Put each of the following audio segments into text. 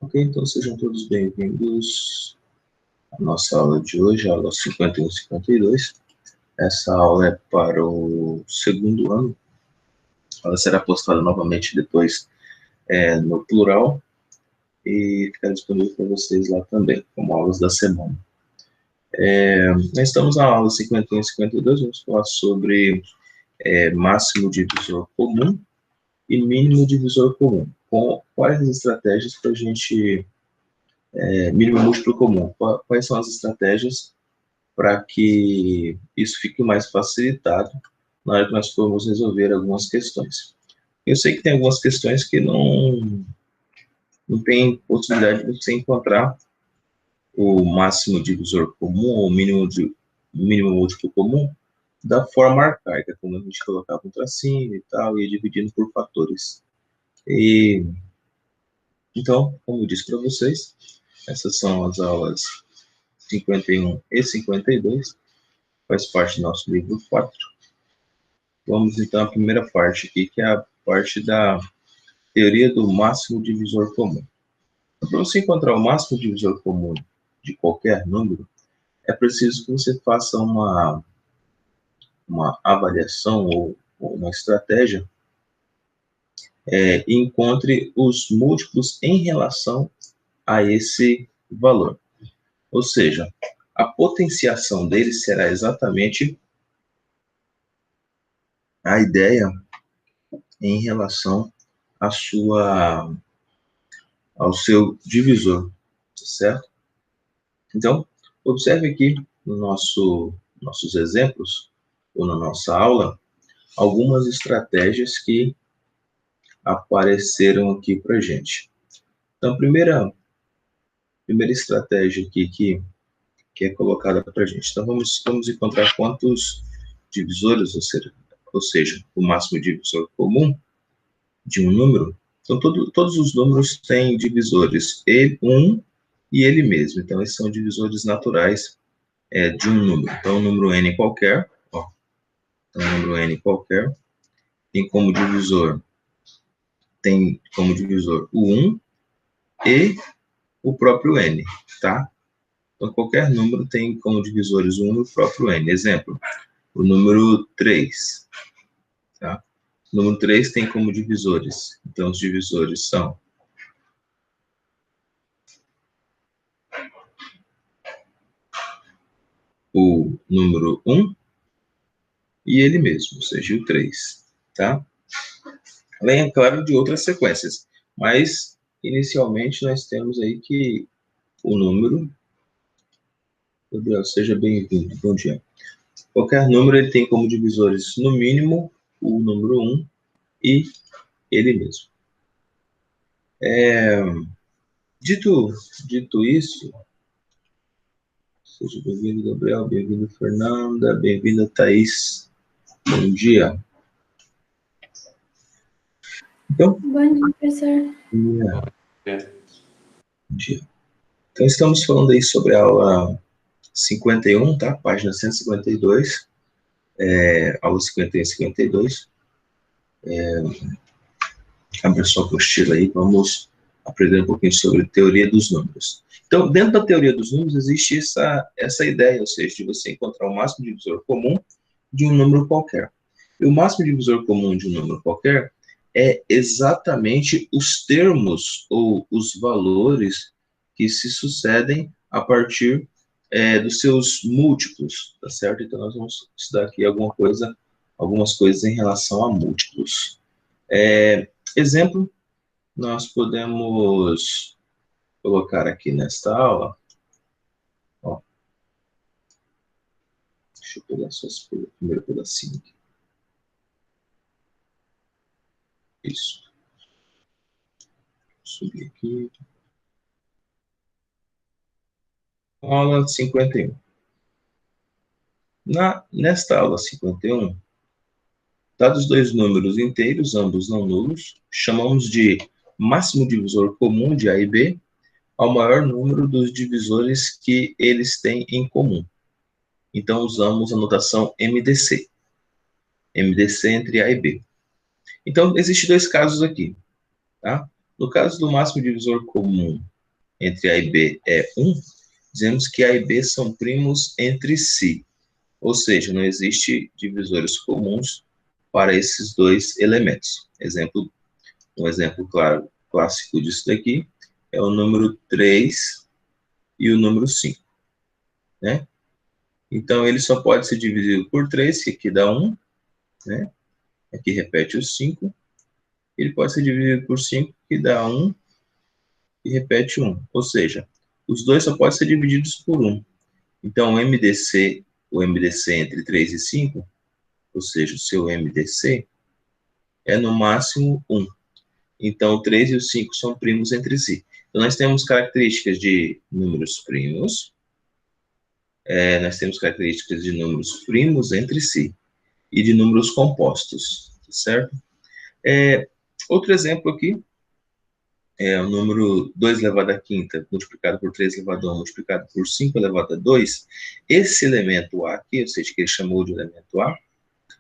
Ok, então sejam todos bem-vindos à nossa aula de hoje, a aula 51 e 52. Essa aula é para o segundo ano. Ela será postada novamente depois no plural e ficará disponível para vocês lá também, como aulas da semana. Nós estamos na aula 51 e 52, vamos falar sobre máximo divisor comum e mínimo divisor comum. Quais as estratégias para a gente... mínimo múltiplo comum. Quais são as estratégias para que isso fique mais facilitado na hora que nós formos resolver algumas questões? Eu sei que tem algumas questões que não tem possibilidade de você encontrar o máximo divisor comum ou o mínimo múltiplo comum da forma arcaica, como a gente colocava um tracinho e tal, e dividindo por fatores. Então, como eu disse para vocês, essas são as aulas 51 e 52, faz parte do nosso livro 4. Vamos então à primeira parte aqui, que é a parte da teoria do máximo divisor comum. Então, para você encontrar o máximo divisor comum de qualquer número, é preciso que você faça uma avaliação ou uma estratégia e encontre os múltiplos em relação a esse valor. Ou seja, a potenciação dele será exatamente a ideia em relação ao seu divisor, certo? Então, observe aqui no nossos exemplos, ou na nossa aula, algumas estratégias que apareceram aqui para a gente. Então, a primeira estratégia aqui que é colocada para a gente. Então, vamos encontrar quantos divisores, ou seja, o máximo divisor comum de um número. Então, todos os números têm divisores, um e ele mesmo. Então, esses são divisores naturais de um número. Então, um número n qualquer, então, um número n qualquer, tem como divisor o 1 e o próprio n, tá? Então, qualquer número tem como divisores o 1 e o próprio n. Exemplo, o número 3, tá? O número 3 tem como divisores. Então, os divisores são o número 1 e ele mesmo, ou seja, o 3, tá? Além, é claro, de outras sequências, mas, inicialmente, nós temos aí que o número... Gabriel, seja bem-vindo, bom dia. Qualquer número ele tem como divisores, no mínimo, o número 1 e ele mesmo. Dito isso, seja bem-vindo, Gabriel, bem-vindo, Fernanda, bem-vinda, Thaís. Bom dia. Então, bom dia, professor. Bom dia. Então, estamos falando aí sobre a aula 51, tá? Página 152, aula 51 e 52. Abra sua apostila aí, vamos aprender um pouquinho sobre teoria dos números. Então, dentro da teoria dos números, existe essa ideia, ou seja, de você encontrar o máximo divisor comum de um número qualquer. E o máximo divisor comum de um número qualquer é exatamente os termos ou os valores que se sucedem a partir dos seus múltiplos, tá certo? Então, nós vamos estudar aqui algumas coisas em relação a múltiplos. Exemplo, nós podemos colocar aqui nesta aula. Ó, deixa eu pegar só esse primeiro pedacinho aqui. Isso. Vou subir aqui. Aula 51. Nesta aula 51, dados dois números inteiros, ambos não nulos, chamamos de máximo divisor comum de A e B ao maior número dos divisores que eles têm em comum. Então, usamos a notação MDC. MDC entre A e B. Então, existem dois casos aqui. Tá? No caso do máximo divisor comum entre A e B é 1, dizemos que A e B são primos entre si. Ou seja, não existe divisores comuns para esses dois elementos. Um exemplo claro, clássico disso daqui é o número 3 e o número 5, né? Então, ele só pode ser dividido por 3, que aqui dá 1, né? Aqui repete o 5. Ele pode ser dividido por 5, que dá 1, e repete 1. Ou seja, os dois só podem ser divididos por 1. Então, o MDC entre 3 e 5, ou seja, o seu MDC, é no máximo 1. Então, o 3 e o 5 são primos entre si. Então, nós temos características de números primos, nós temos características de números primos entre si e de números compostos, certo? Outro exemplo aqui é o número 2 elevado à quinta multiplicado por 3 elevado a 1 multiplicado por 5 elevado a 2. Esse elemento A aqui, ou seja, que ele chamou de elemento A,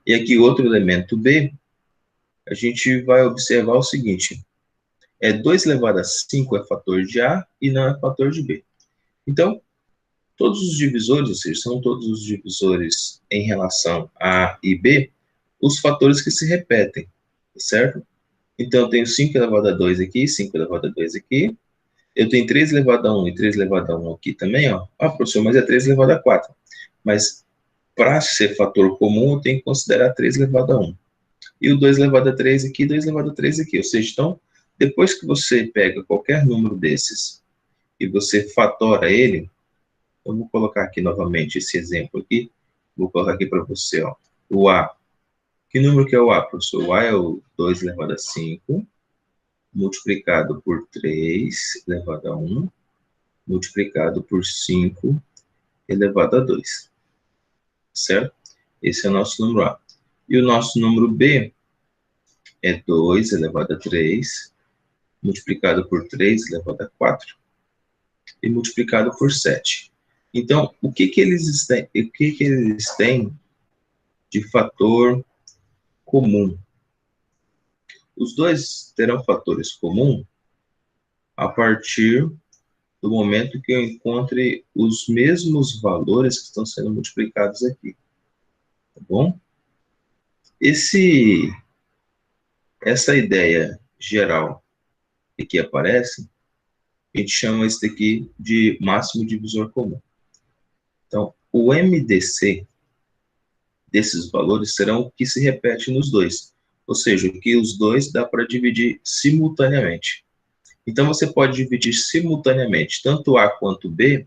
e aqui outro elemento B, a gente vai observar o seguinte: 2 elevado a 5 é fator de A e não é fator de B. Então, todos os divisores, ou seja, são todos os divisores em relação a A e B, os fatores que se repetem, certo? Então, eu tenho 5 elevado a 2 aqui, 5 elevado a 2 aqui. Eu tenho 3 elevado a 1 e 3 elevado a 1 aqui também, ó. Ah, professor, mas é 3 elevado a 4. Mas, para ser fator comum, eu tenho que considerar 3 elevado a 1. E o 2 elevado a 3 aqui, 2 elevado a 3 aqui. Ou seja, então, depois que você pega qualquer número desses e você fatora ele, eu vou colocar aqui novamente esse exemplo aqui. Vou colocar aqui para você, ó. O A. Que número que é o A, professor? O A é o 2 elevado a 5, multiplicado por 3 elevado a 1, multiplicado por 5 elevado a 2. Certo? Esse é o nosso número A. E o nosso número B é 2 elevado a 3, multiplicado por 3 elevado a 4, e multiplicado por 7. Então, o que eles têm de fator comum? Os dois terão fatores comuns a partir do momento que eu encontre os mesmos valores que estão sendo multiplicados aqui. Tá bom? Essa ideia geral que aqui aparece, a gente chama isso daqui de máximo divisor comum. Então, o MDC desses valores serão o que se repete nos dois, ou seja, o que os dois dá para dividir simultaneamente. Então, você pode dividir simultaneamente tanto A quanto B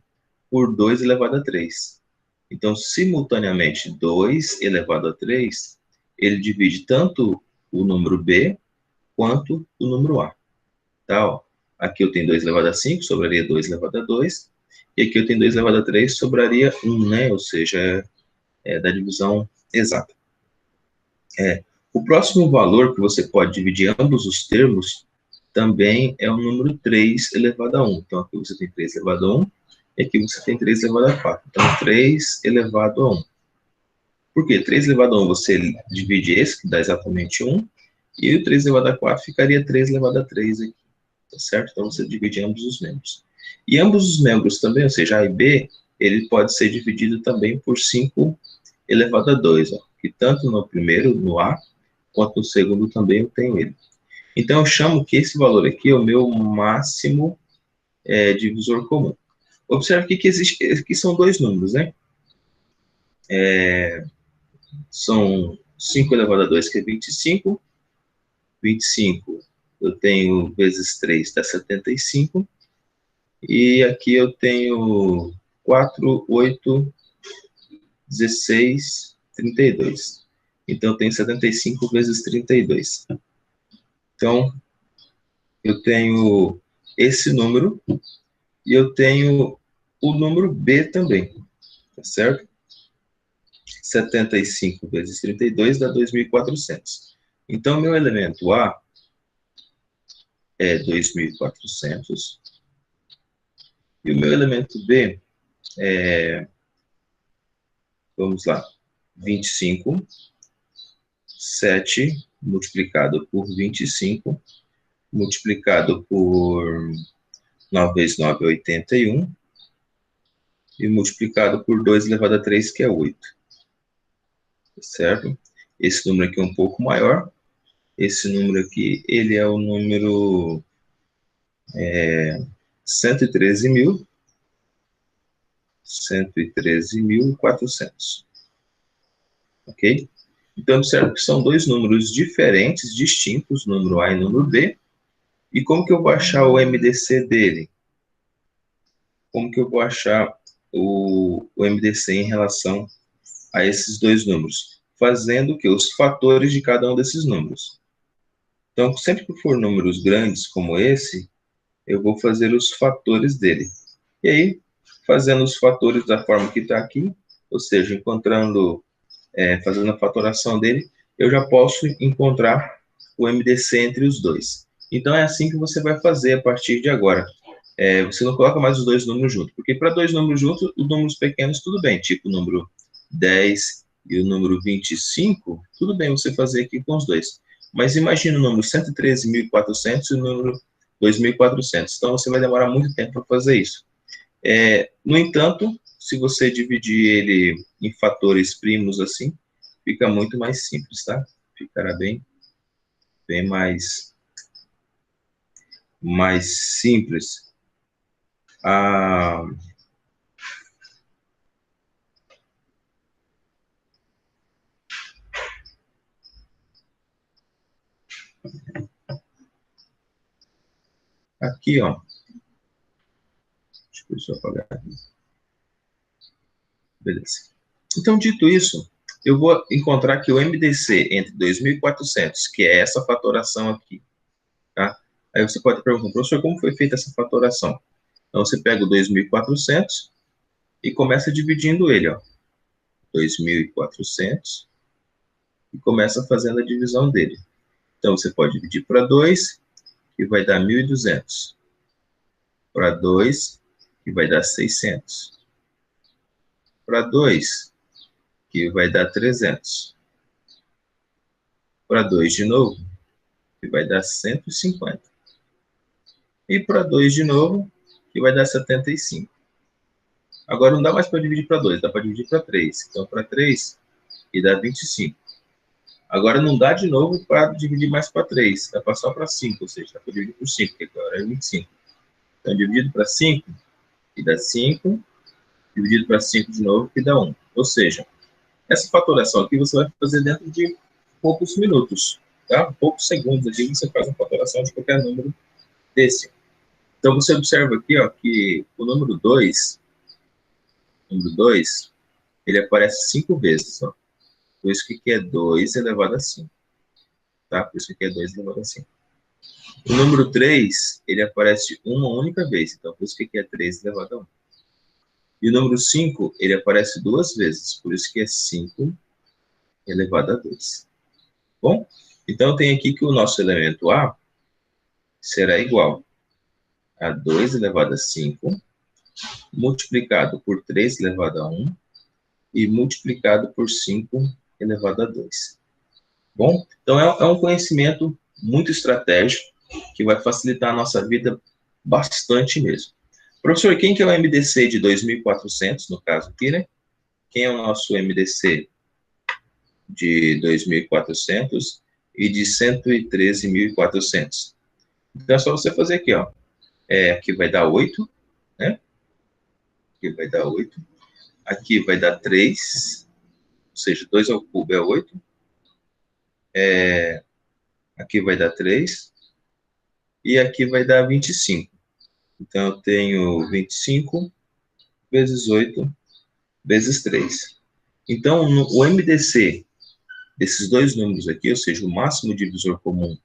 por 2 elevado a 3. Então, simultaneamente, 2 elevado a 3, ele divide tanto o número B quanto o número A. Tá, ó. Aqui eu tenho 2 elevado a 5, sobraria 2 elevado a 2. E aqui eu tenho 2 elevado a 3, sobraria 1, né? Ou seja, é da divisão exata. O próximo valor que você pode dividir ambos os termos também é o número 3 elevado a 1. Então, aqui você tem 3 elevado a 1, e aqui você tem 3 elevado a 4. Então, 3 elevado a 1. Por quê? 3 elevado a 1 você divide esse, que dá exatamente 1, e o 3 elevado a 4 ficaria 3 elevado a 3 aqui. Tá certo? Então, você divide ambos os membros. E ambos os membros também, ou seja, A e B, ele pode ser dividido também por 5 elevado a 2, ó, que tanto no primeiro, no A, quanto no segundo também eu tenho ele. Então, eu chamo que esse valor aqui é o meu máximo divisor comum. Observe que existe, aqui são dois números, né? São 5 elevado a 2, que é 25. 25 eu tenho vezes 3, dá 75. E aqui eu tenho 4, 8, 16, 32. Então, eu tenho 75 vezes 32. Então, eu tenho esse número e eu tenho o número B também, tá certo? 75 vezes 32 dá 2.400. Então, meu elemento A é 2.400 e o meu elemento B é, vamos lá, 25, 7 multiplicado por 25, multiplicado por 9 vezes 9 é 81. E multiplicado por 2 elevado a 3, que é 8. Certo? Esse número aqui é um pouco maior. Esse número aqui, ele é o número 113.400. Ok? Então, observe que são dois números diferentes, distintos, número A e número B. E como que eu vou achar o MDC dele? Como que eu vou achar o MDC em relação a esses dois números? Fazendo que os fatores de cada um desses números. Então, sempre que for números grandes como esse, eu vou fazer os fatores dele. E aí, fazendo os fatores da forma que está aqui, ou seja, fazendo a fatoração dele, eu já posso encontrar o MDC entre os dois. Então, é assim que você vai fazer a partir de agora. Você não coloca mais os dois números juntos, porque para dois números juntos, os números pequenos, tudo bem, tipo o número 10 e o número 25, tudo bem você fazer aqui com os dois. Mas imagina o número 113.400 e o número 2.400. Então, você vai demorar muito tempo para fazer isso. No entanto, se você dividir ele em fatores primos assim, fica muito mais simples, tá? Ficará bem mais simples. Ah, aqui, ó. Deixa eu apagar aqui. Beleza. Então, dito isso, eu vou encontrar aqui o MDC entre 2.400, que é essa fatoração aqui, tá? Aí você pode perguntar, professor, como foi feita essa fatoração? Então, você pega o 2.400 e começa dividindo ele, ó. 2.400 e começa fazendo a divisão dele. Então, você pode dividir para 2, que vai dar 1.200. Para 2, que vai dar 600. Para 2, que vai dar 300. Para 2 de novo, que vai dar 150. E para 2 de novo, que vai dar 75. Agora não dá mais para dividir para 2, dá para dividir para 3. Então, para 3, que dá 25. Agora não dá de novo para dividir mais para 3, dá só para 5, ou seja, dá para dividir por 5, que agora é 25. Então, dividido para 5, que dá 5, dividido para 5 de novo, que dá 1. Ou seja, essa fatoração aqui você vai fazer dentro de poucos minutos, tá? Poucos segundos aqui você faz a fatoração de qualquer número desse. Então, você observa aqui, ó, que o número 2, ele aparece 5 vezes, ó. Por isso que aqui é 2 elevado a 5, tá? Por isso que aqui é 2 elevado a 5. O número 3, ele aparece uma única vez, então por isso que aqui é 3 elevado a 1. E o número 5, ele aparece duas vezes, por isso que é 5 elevado a 2. Bom, então tem aqui que o nosso elemento A será igual a 2 elevado a 5, multiplicado por 3 elevado a 1, e multiplicado por 5 elevado a 2. Bom, então é um conhecimento muito estratégico que vai facilitar a nossa vida bastante mesmo. Professor, quem que é o MDC de 2.400, no caso aqui, né? Quem é o nosso MDC de 2.400 e de 113.400? Então é só você fazer aqui, ó. Aqui vai dar 8, né? Aqui vai dar 8. Aqui vai dar 3, ou seja, 2 ao cubo é 8. Aqui vai dar 3. E aqui vai dar 25. Então, eu tenho 25 vezes 8 vezes 3. Então, o MDC desses dois números aqui, ou seja, o máximo divisor comum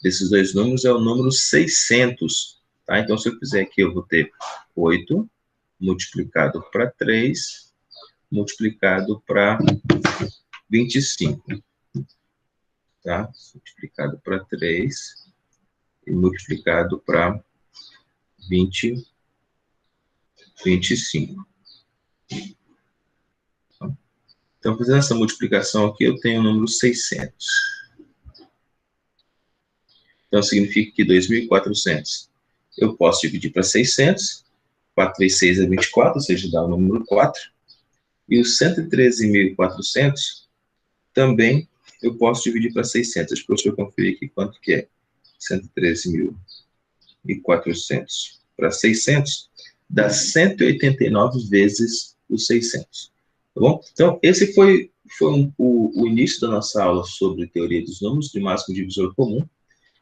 desses dois números é o número 600. Tá? Então, se eu fizer aqui, eu vou ter 8 multiplicado para 3 multiplicado para 25. Tá? Multiplicado para 3 e multiplicado para 25. Então, fazendo essa multiplicação aqui, eu tenho o número 600. Então, significa que 2.400 eu posso dividir para 600, 4 vezes 6 é 24, ou seja, dá o número 4. E os 113.400 também eu posso dividir para 600. Deixa o professor conferir aqui quanto que é 113.400 para 600, dá 189 vezes os 600. Tá bom? Então, esse foi o início da nossa aula sobre teoria dos números, de máximo divisor comum.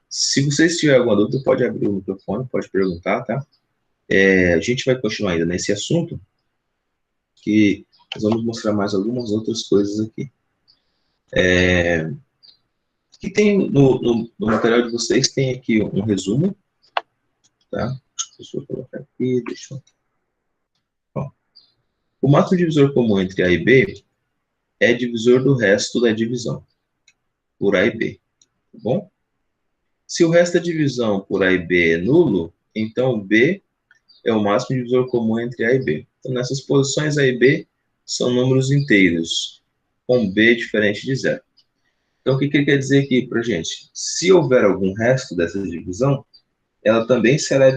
Se vocês tiverem alguma dúvida, pode abrir o microfone, pode perguntar, tá? A gente vai continuar ainda nesse assunto, que nós vamos mostrar mais algumas outras coisas aqui. Que tem no material de vocês, tem aqui um resumo, tá? Deixa eu colocar aqui, deixa eu... Bom, o máximo divisor comum entre A e B é divisor do resto da divisão, por A e B, tá bom? Se o resto da divisão por A e B é nulo, então B é o máximo divisor comum entre A e B. Então, nessas posições A e B são números inteiros, com B diferente de zero. Então, o que ele quer dizer aqui para a gente? Se houver algum resto dessa divisão, ela também será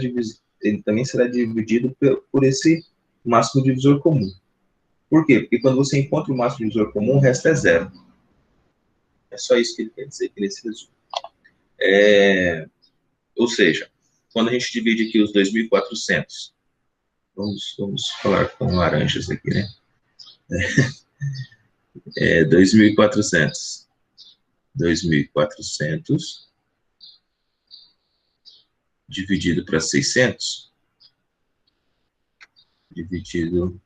ele também será dividido por esse máximo divisor comum. Por quê? Porque quando você encontra o máximo divisor comum, o resto é zero. É só isso que ele quer dizer aqui nesse resumo. Ou seja, quando a gente divide aqui os 2.400, vamos falar com laranjas aqui, né? 2.400 dividido para 600, dividido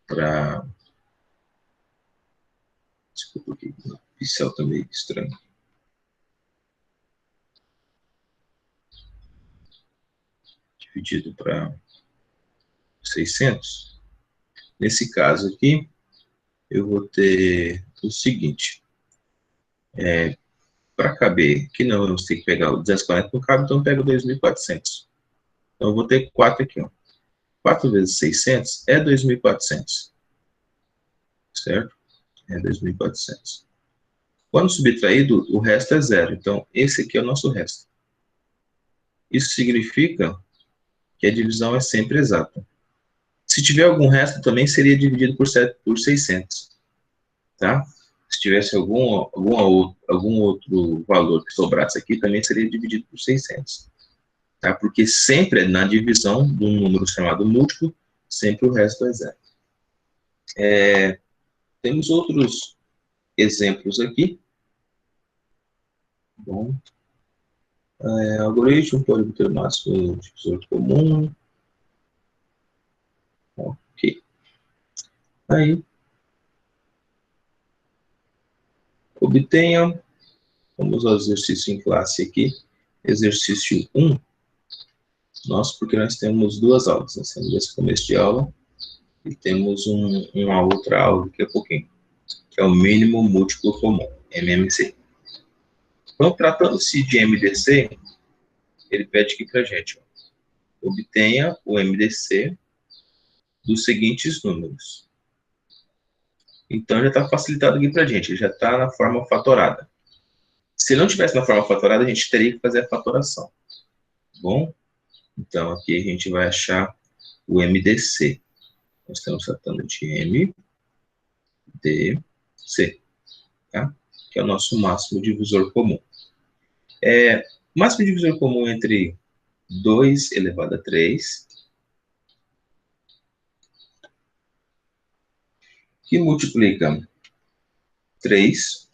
para... Desculpa aqui, o pincel está meio estranho. Dividido para 600. Nesse caso aqui, eu vou ter o seguinte. Para caber, que não vamos ter que pegar o 240 não cabe, então eu pego 2.400. Então eu vou ter 4 aqui, ó. 4 vezes 600 é 2.400. Certo? É 2.400. Quando subtraído, o resto é zero. Então, esse aqui é o nosso resto. Isso significa que a divisão é sempre exata. Se tiver algum resto, também seria dividido por 600. Tá? Se tivesse algum outro valor que sobrasse aqui, também seria dividido por 600. Tá? Porque sempre, na divisão de um número chamado múltiplo, sempre o resto é zero. Temos outros exemplos aqui. Bom, algoritmo pode ter o máximo divisor comum. Ok. Aí, obtenha, vamos ao exercício em classe aqui, exercício 1. Porque nós temos duas aulas, nós temos esse começo de aula e temos uma outra aula daqui a pouquinho, que é o mínimo múltiplo comum, MMC. Então, tratando-se de MDC, ele pede aqui para a gente, ó, obtenha o MDC dos seguintes números. Então, já está facilitado aqui para a gente, já está na forma fatorada. Se não tivesse na forma fatorada, a gente teria que fazer a fatoração. Tá bom? Então, aqui a gente vai achar o MDC. Nós estamos tratando de MDC, tá? Que é o nosso máximo divisor comum. Máximo divisor comum entre 2 elevado a 3, que multiplica 3,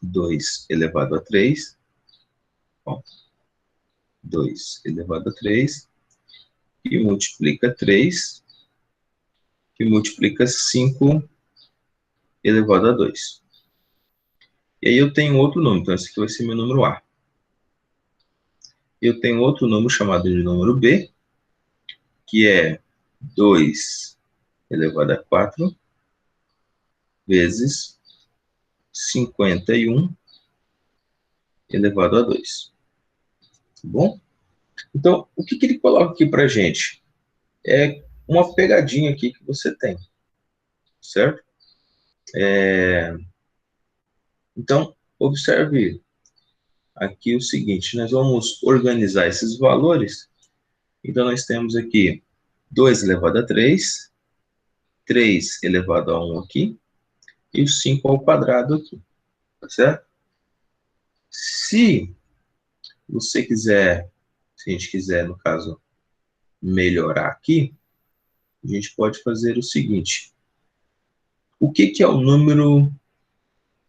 2 elevado a 3, ó, 2 elevado a 3, que multiplica 3, que multiplica 5 elevado a 2. E aí eu tenho outro número, então esse aqui vai ser meu número A. Eu tenho outro número chamado de número B, que é 2 elevado a 4 vezes 51 elevado a 2. Tá bom? Então, o que ele coloca aqui para a gente? É uma pegadinha aqui que você tem, certo? Então, observe aqui o seguinte, nós vamos organizar esses valores. Então, nós temos aqui 2 elevado a 3, 3 elevado a 1 aqui, e o 5 ao quadrado aqui, tá certo? Se você quiser, se a gente quiser, no caso, melhorar aqui, a gente pode fazer o seguinte. O que é o número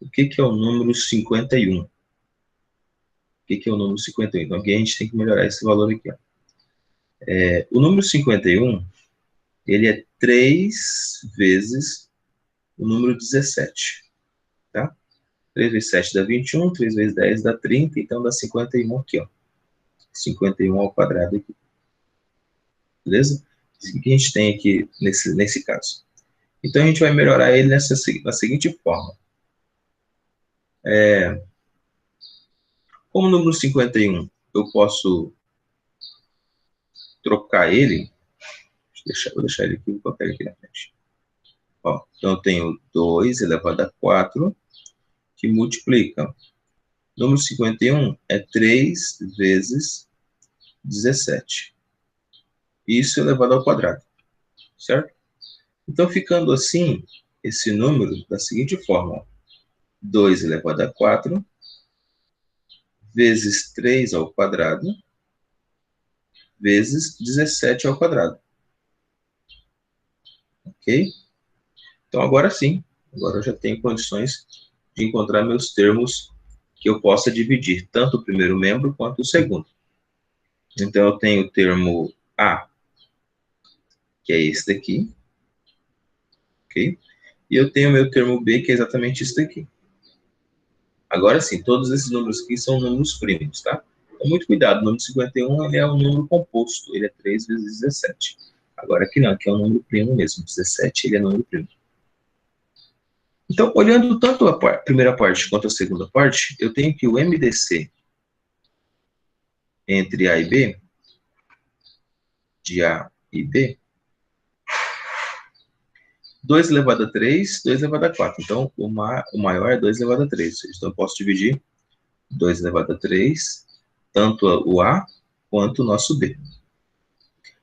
51? O que é o número 51? Então, aqui a gente tem que melhorar esse valor aqui. Ó. O número 51, ele é 3 vezes o número 17. Tá? 3 vezes 7 dá 21, 3 vezes 10 dá 30, então dá 51 aqui. Ó. 51 ao quadrado aqui. Beleza? O que a gente tem aqui nesse caso? Então, a gente vai melhorar ele na seguinte forma. Como o número 51, eu posso trocar ele. Vou deixar ele aqui, vou colocar ele aqui na frente. Ó, então, eu tenho 2 elevado a 4, que multiplica. O número 51 é 3 vezes 17. Isso elevado ao quadrado. Certo? Então, ficando assim, esse número da seguinte forma. 2 elevado a 4 vezes 3 ao quadrado vezes 17 ao quadrado. Ok? Então, agora sim. Agora eu já tenho condições de encontrar meus termos que eu possa dividir, tanto o primeiro membro quanto o segundo. Então, eu tenho o termo A, que é esse daqui. Ok? E eu tenho o meu termo B, que é exatamente isso daqui. Agora sim, todos esses números aqui são números primos, tá? Então, muito cuidado, o número 51 ele é um número composto, ele é 3 vezes 17. Agora aqui não, aqui é um número primo mesmo, 17 ele é número primo. Então, olhando tanto a primeira parte quanto a segunda parte, eu tenho que o MDC entre A e B, de A e B, 2 elevado a 3, 2 elevado a 4. Então, o maior é 2 elevado a 3. Então, eu posso dividir 2 elevado a 3, tanto o A quanto o nosso B.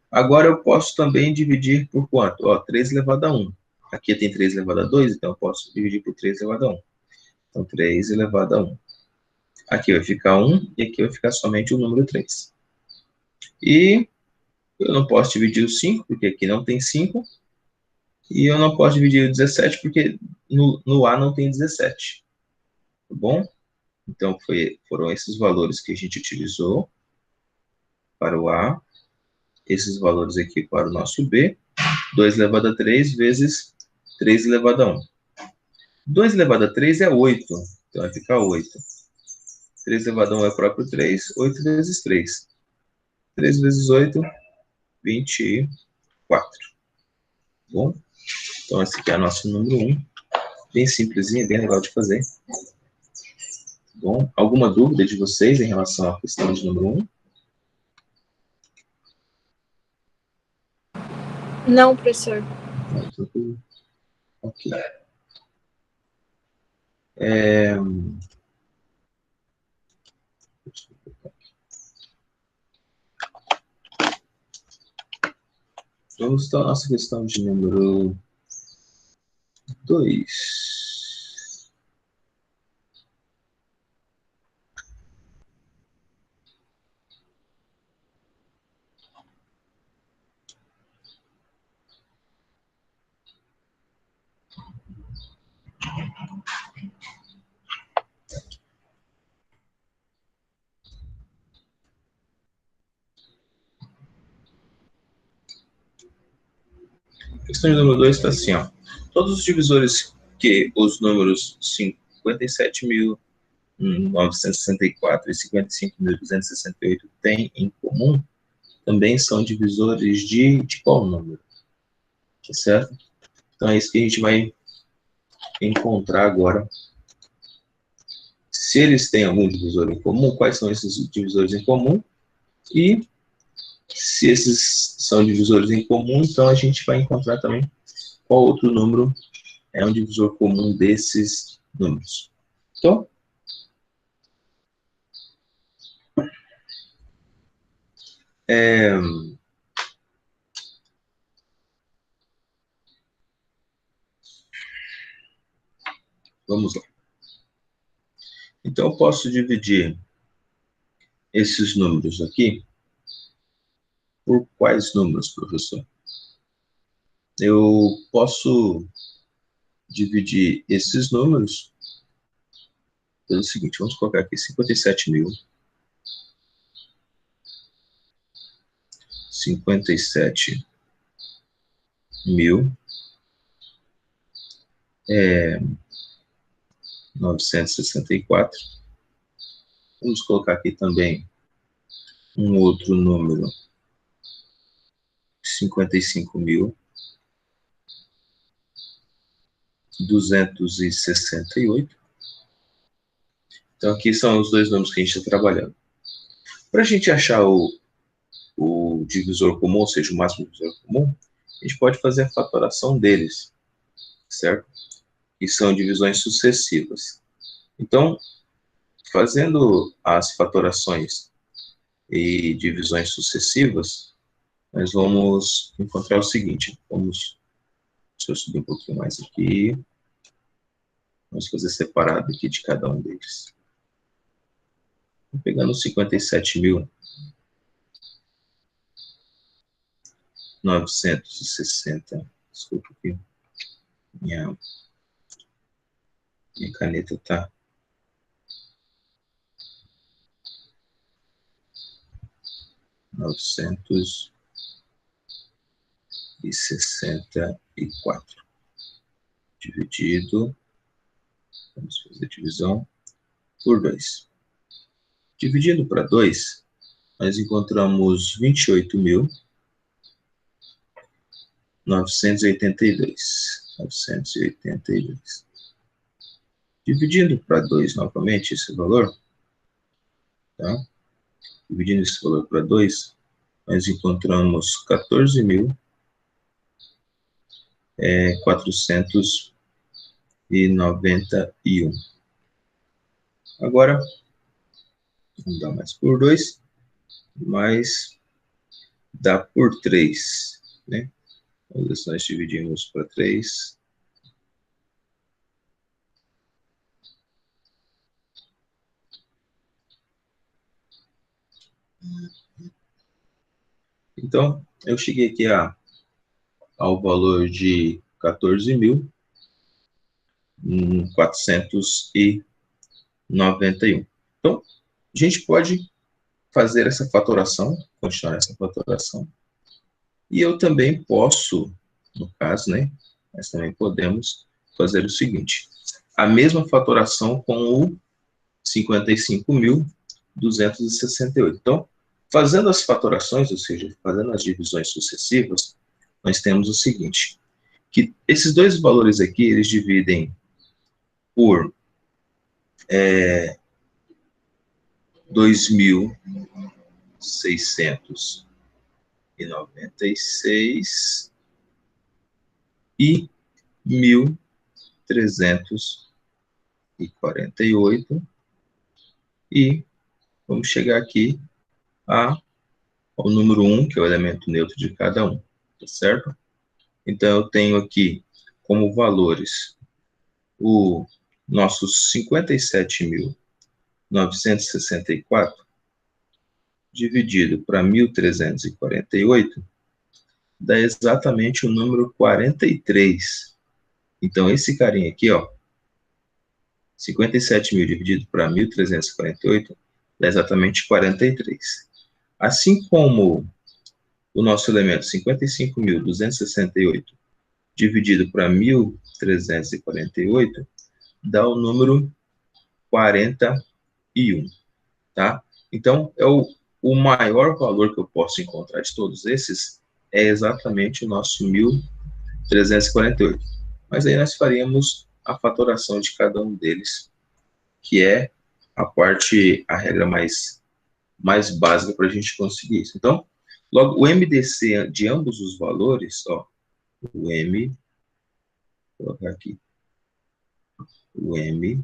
Agora, eu posso também dividir por quanto? Ó, 3 elevado a 1. Aqui tem 3 elevado a 2, então eu posso dividir por 3 elevado a 1. Então, 3 elevado a 1. Aqui vai ficar 1 e aqui vai ficar somente o número 3. E eu não posso dividir o 5, porque aqui não tem 5. E eu não posso dividir o 17, porque no A não tem 17. Tá bom? Então, foram esses valores que a gente utilizou para o A. Esses valores aqui para o nosso B. 2 elevado a 3 vezes 3 elevado a 1. 2 elevado a 3 é 8. Então, vai ficar 8. 3 elevado a 1 é o próprio 3. 8 vezes 3. 3 vezes 8, 24. Bom? Então, esse aqui é o nosso número 1. Bem simplesinho, bem legal de fazer. Bom, alguma dúvida de vocês em relação à questão de número 1? Não, professor. Ok. Vamos então à nossa questão de número 2. A questão de número 2 está assim, ó. Todos os divisores que os números 57.964 e 55.268 têm em comum também são divisores de qual número? Tá certo? Então é isso que a gente vai encontrar agora. Se eles têm algum divisor em comum, quais são esses divisores em comum? E se esses são divisores em comum, então a gente vai encontrar também qual outro número é um divisor comum desses números. Então, Vamos lá. Então, eu posso dividir esses números aqui por quais números, professor? Eu posso dividir esses números pelo seguinte, vamos colocar aqui 57.000, 57.000, 964. Vamos colocar aqui também um outro número, 55.268. Então, aqui são os dois números que a gente está trabalhando. Para a gente achar o divisor comum, ou seja, o máximo divisor comum, a gente pode fazer a fatoração deles, certo? E são divisões sucessivas. Então, fazendo as fatorações e divisões sucessivas, nós vamos encontrar o seguinte. Deixa eu subir um pouquinho mais aqui. Vamos fazer separado aqui de cada um deles. Vou pegando 57.960. Desculpa aqui. Minha caneta tá. (964) dividido, vamos fazer divisão por 2. Dividindo para 2, nós encontramos 28.982. Dividindo para 2 novamente esse valor, tá? Dividindo esse valor para 2, nós encontramos 14.491. Agora, vamos dar mais por 2, mais dá por 3, né? Vamos ver se nós dividimos para 3. Então, eu cheguei aqui ao valor de 14.491. Então, a gente pode fazer essa fatoração, continuar essa fatoração. E eu também posso, no caso, né? Nós também podemos fazer o seguinte. A mesma fatoração com o 55.268. Então, fazendo as fatorações, ou seja, fazendo as divisões sucessivas, nós temos o seguinte, que esses dois valores aqui, eles dividem por 2.696 e 1.348, e vamos chegar aqui ao número 1, que é o elemento neutro de cada um, tá certo? Então, eu tenho aqui como valores o nosso 57.964 dividido para 1.348 dá exatamente o número 43. Então, esse carinha aqui, ó, 57.000 dividido para 1.348 dá exatamente 43. Assim como o nosso elemento 55.268 dividido para 1.348 dá o número 41, tá? Então, o maior valor que eu posso encontrar de todos esses é exatamente o nosso 1.348. Mas aí nós faríamos a fatoração de cada um deles, que é a regra mais básica para a gente conseguir isso. Então, logo, o MDC de ambos os valores, ó, o M, vou colocar aqui, o MDC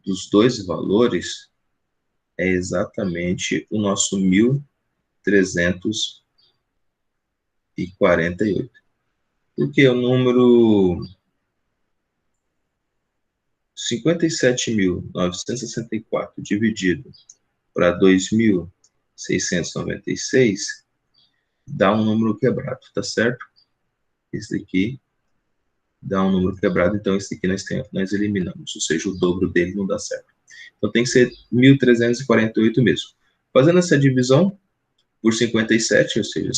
dos dois valores é exatamente o nosso 1.348. Porque o número 57.964 dividido para 2.696 dá um número quebrado, tá certo? Esse daqui dá um número quebrado, então esse aqui nós eliminamos, ou seja, o dobro dele não dá certo. Então tem que ser 1.348 mesmo. Fazendo essa divisão por 57, ou seja,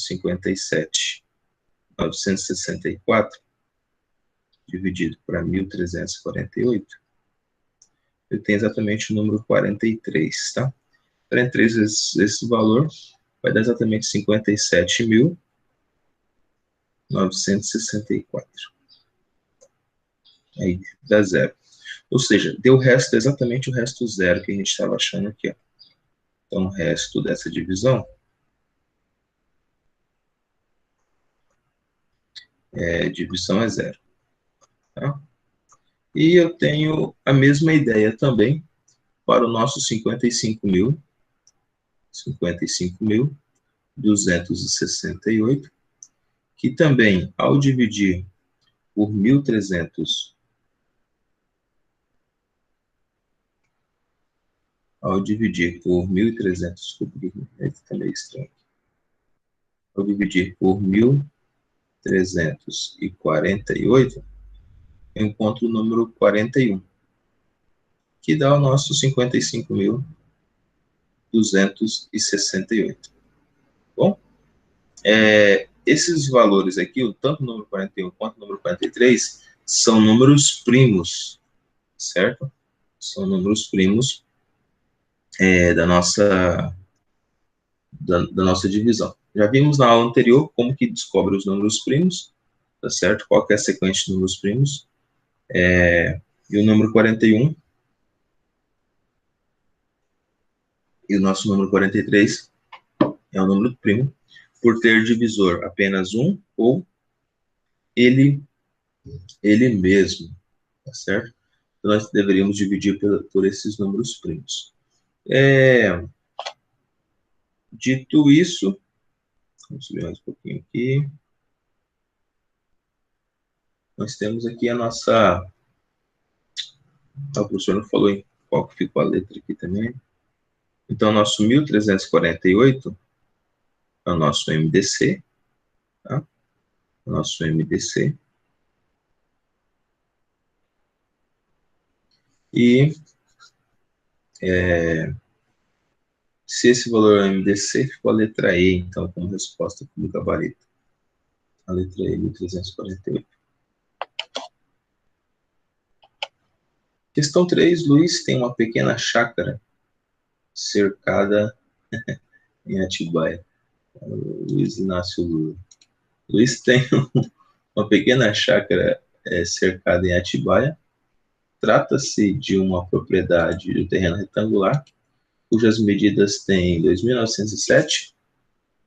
57.964 dividido para 1.348, eu tenho exatamente o número 43, tá? 43 vezes esse valor vai dar exatamente 57.964. Aí dá zero. Ou seja, deu o resto, exatamente o resto zero que a gente estava achando aqui. Ó. Então, o resto dessa divisão divisão é zero. Tá? E eu tenho a mesma ideia também para o nosso 55.268, que também, ao dividir por 1.300, desculpa, está meio estranho. Ao dividir por 1.348, eu encontro o número 41, que dá o nosso 55.268. Bom, esses valores aqui, tanto o número 41 quanto o número 43, são números primos, certo? São números primos da nossa divisão. Já vimos na aula anterior como que descobre os números primos, tá certo? Qual que é a sequência de números primos. E o número 41 e o nosso número 43 é um número primo por ter divisor apenas um ou ele mesmo, tá certo? Então, nós deveríamos dividir por esses números primos. Dito isso, vamos subir mais um pouquinho aqui. Nós temos aqui a nossa... O professor não falou em qual que ficou a letra aqui também. Então, nosso 1.348 é o nosso MDC, tá? O nosso MDC. E se esse valor é MDC, ficou a letra E, então, como resposta para o gabarito. A letra E, 1.348. Questão 3. Luiz tem uma pequena chácara cercada em Atibaia. Luiz Inácio Lula. Luiz tem uma pequena chácara cercada em Atibaia. Trata-se de uma propriedade de terreno retangular, cujas medidas têm 2.907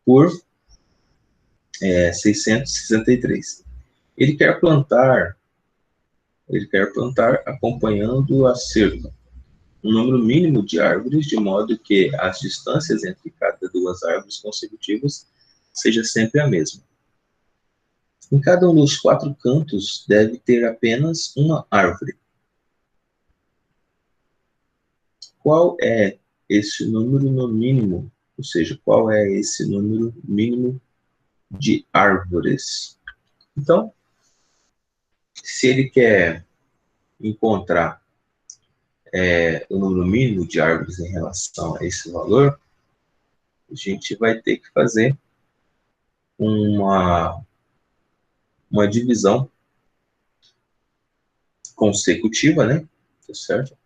por 663. Ele quer plantar acompanhando a cerca um número mínimo de árvores, de modo que as distâncias entre cada duas árvores consecutivas seja sempre a mesma. Em cada um dos 4 cantos deve ter apenas uma árvore. Qual é esse número no mínimo? Ou seja, qual é esse número mínimo de árvores? Então, se ele quer encontrar o número mínimo de árvores em relação a esse valor, a gente vai ter que fazer uma divisão consecutiva, né? Tá certo?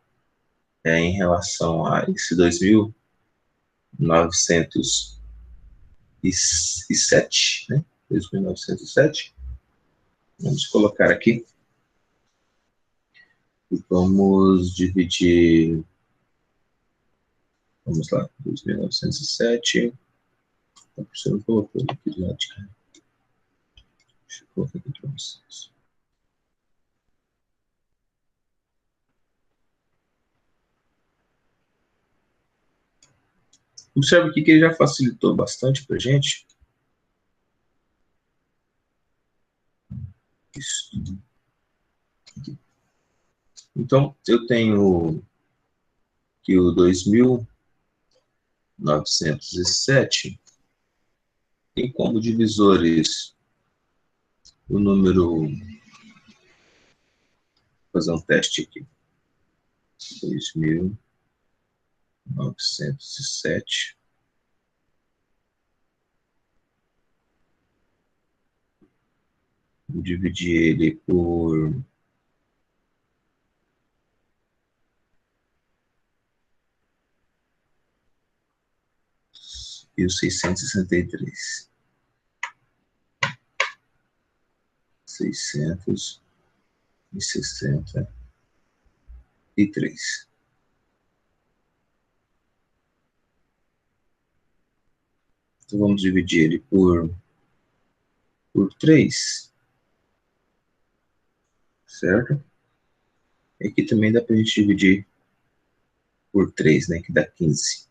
Em relação a esse 2.907, né? 2.907. Vamos colocar aqui. E vamos dividir. Vamos lá, 2.907. A professora não colocou aqui do lado de cá. Deixa eu colocar aqui para vocês. Observe aqui que ele já facilitou bastante para a gente. Isso. Aqui. Então, eu tenho que o 2.907 tem como divisores o número... Vou fazer um teste aqui. 2.907. Vou dividir ele por 663. 663. Então, vamos dividir ele por 3, certo? E aqui também dá para a gente dividir por 3, né, que dá 15.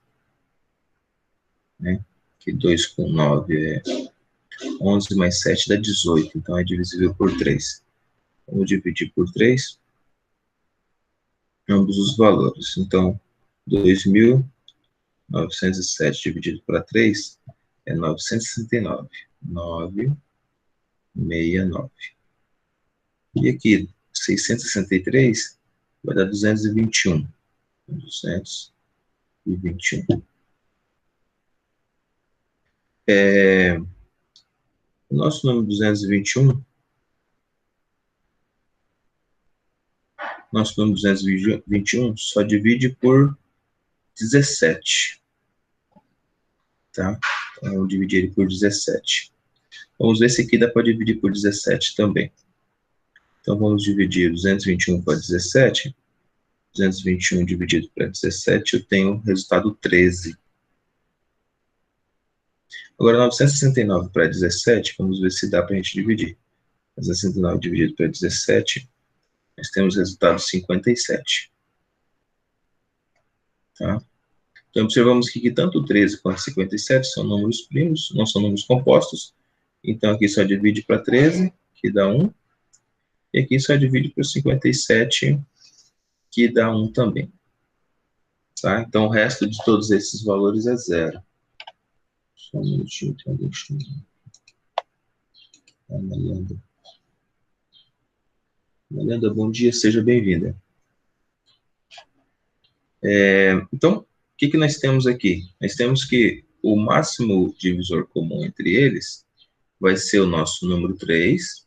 Né? Que 2 com 9 é 11 mais 7 dá 18, então é divisível por 3. Vamos dividir por 3 ambos os valores. Então, 2.907 dividido para 3 é 969. 969. E aqui, 663 vai dar 221. 221. O nosso número 221, só divide por 17. Tá? Então, eu dividi ele por 17. Vamos ver se aqui dá para dividir por 17 também. Então, vamos dividir 221 para 17. 221 dividido para 17, eu tenho o resultado 13. Agora, 969 para 17, vamos ver se dá para a gente dividir. 969 dividido para 17, nós temos o resultado 57. Tá? Então, observamos que tanto 13 quanto 57 são números primos, não são números compostos. Então, aqui só divide para 13, que dá 1. E aqui só divide para 57, que dá 1 também. Tá? Então, o resto de todos esses valores é 0. Só um minutinho, então, deixa eu... Melenda, bom dia, seja bem-vinda. Então, o que nós temos aqui? Nós temos que o máximo divisor comum entre eles vai ser o nosso número 3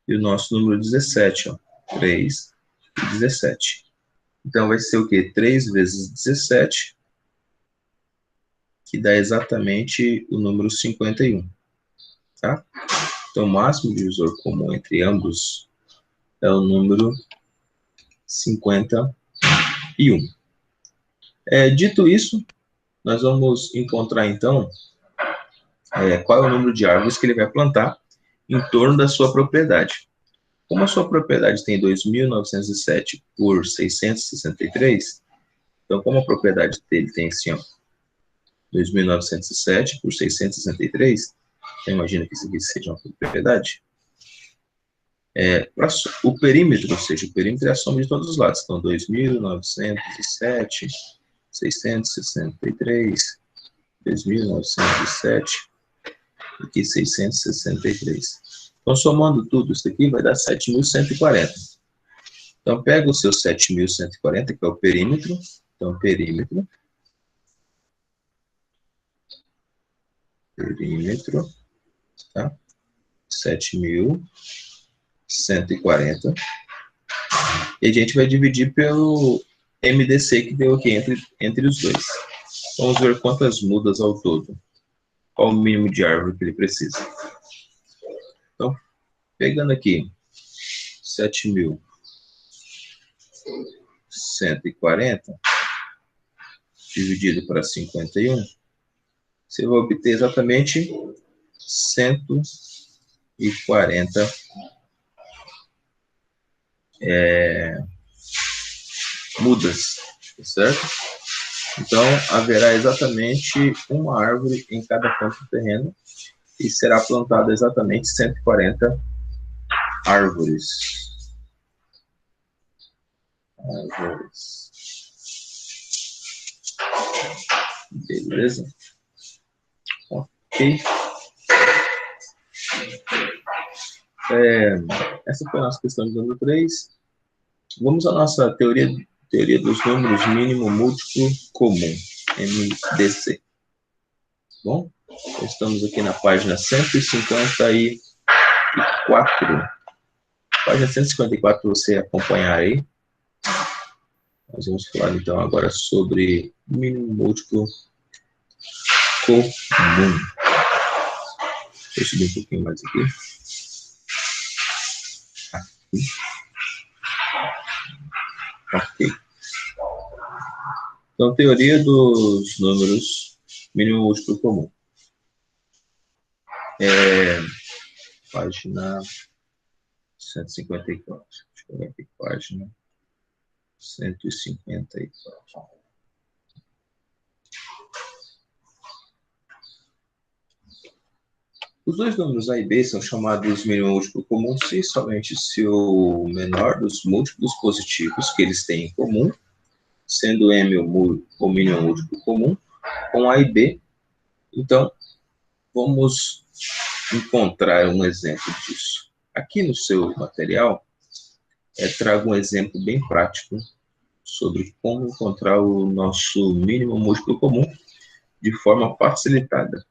e o nosso número 17. Ó. 3 e 17. Então, vai ser o quê? 3 vezes 17, que dá exatamente o número 51. Tá? Então, o máximo divisor comum entre ambos é o número 51. Dito isso, nós vamos encontrar, então, qual é o número de árvores que ele vai plantar em torno da sua propriedade. Como a sua propriedade tem 2.907 por 663, então, como a propriedade dele tem assim, ó, 2.907 por 663, então imagina que isso aqui seja uma propriedade. O perímetro, ou seja, o perímetro é a soma de todos os lados. Então, 2.907, 663, 2.907, aqui 663. Então, somando tudo isso aqui, vai dar 7.140. Então, pega o seu 7.140, que é o perímetro. Então, perímetro, tá? 7.140. E a gente vai dividir pelo MDC que deu aqui entre os dois. Vamos ver quantas mudas ao todo. Qual o mínimo de árvore que ele precisa. Então, pegando aqui 7.140 dividido para 51, você vai obter exatamente 140 mudas, certo? Então, haverá exatamente uma árvore em cada ponto do terreno e será plantada exatamente 140 árvores. Beleza? Ok. Essa foi a nossa questão de número 3. Vamos à nossa teoria dos números mínimo múltiplo comum, MDC. Bom, estamos aqui na página 154. Página 154 você acompanhar aí. Nós vamos falar então agora sobre mínimo múltiplo comum. Deixa eu subir um pouquinho mais aqui. Ok. Então, teoria dos números mínimo múltiplo comum. Página 154. Deixa eu ver aqui, página 154. Os dois números A e B são chamados mínimo múltiplo comum se somente se o menor dos múltiplos positivos que eles têm em comum, sendo M o mínimo múltiplo comum, com A e B. Então, vamos encontrar um exemplo disso. Aqui no seu material, trago um exemplo bem prático sobre como encontrar o nosso mínimo múltiplo comum de forma facilitada.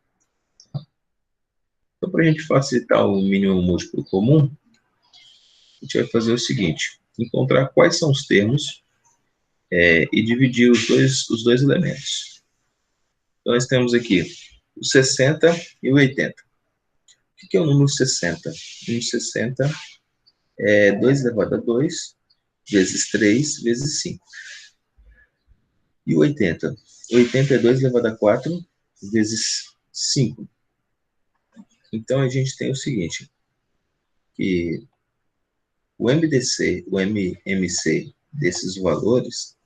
Então, para a gente facilitar o mínimo múltiplo comum, a gente vai fazer o seguinte: encontrar quais são os termos e dividir os dois elementos. Então, nós temos aqui o 60 e o 80. O que é o número 60? O número 60 é 2 elevado a 2 vezes 3 vezes 5. E o 80? O 80 é 2 elevado a 4 vezes 5. Então, a gente tem o seguinte, que o MDC, o MMC desses valores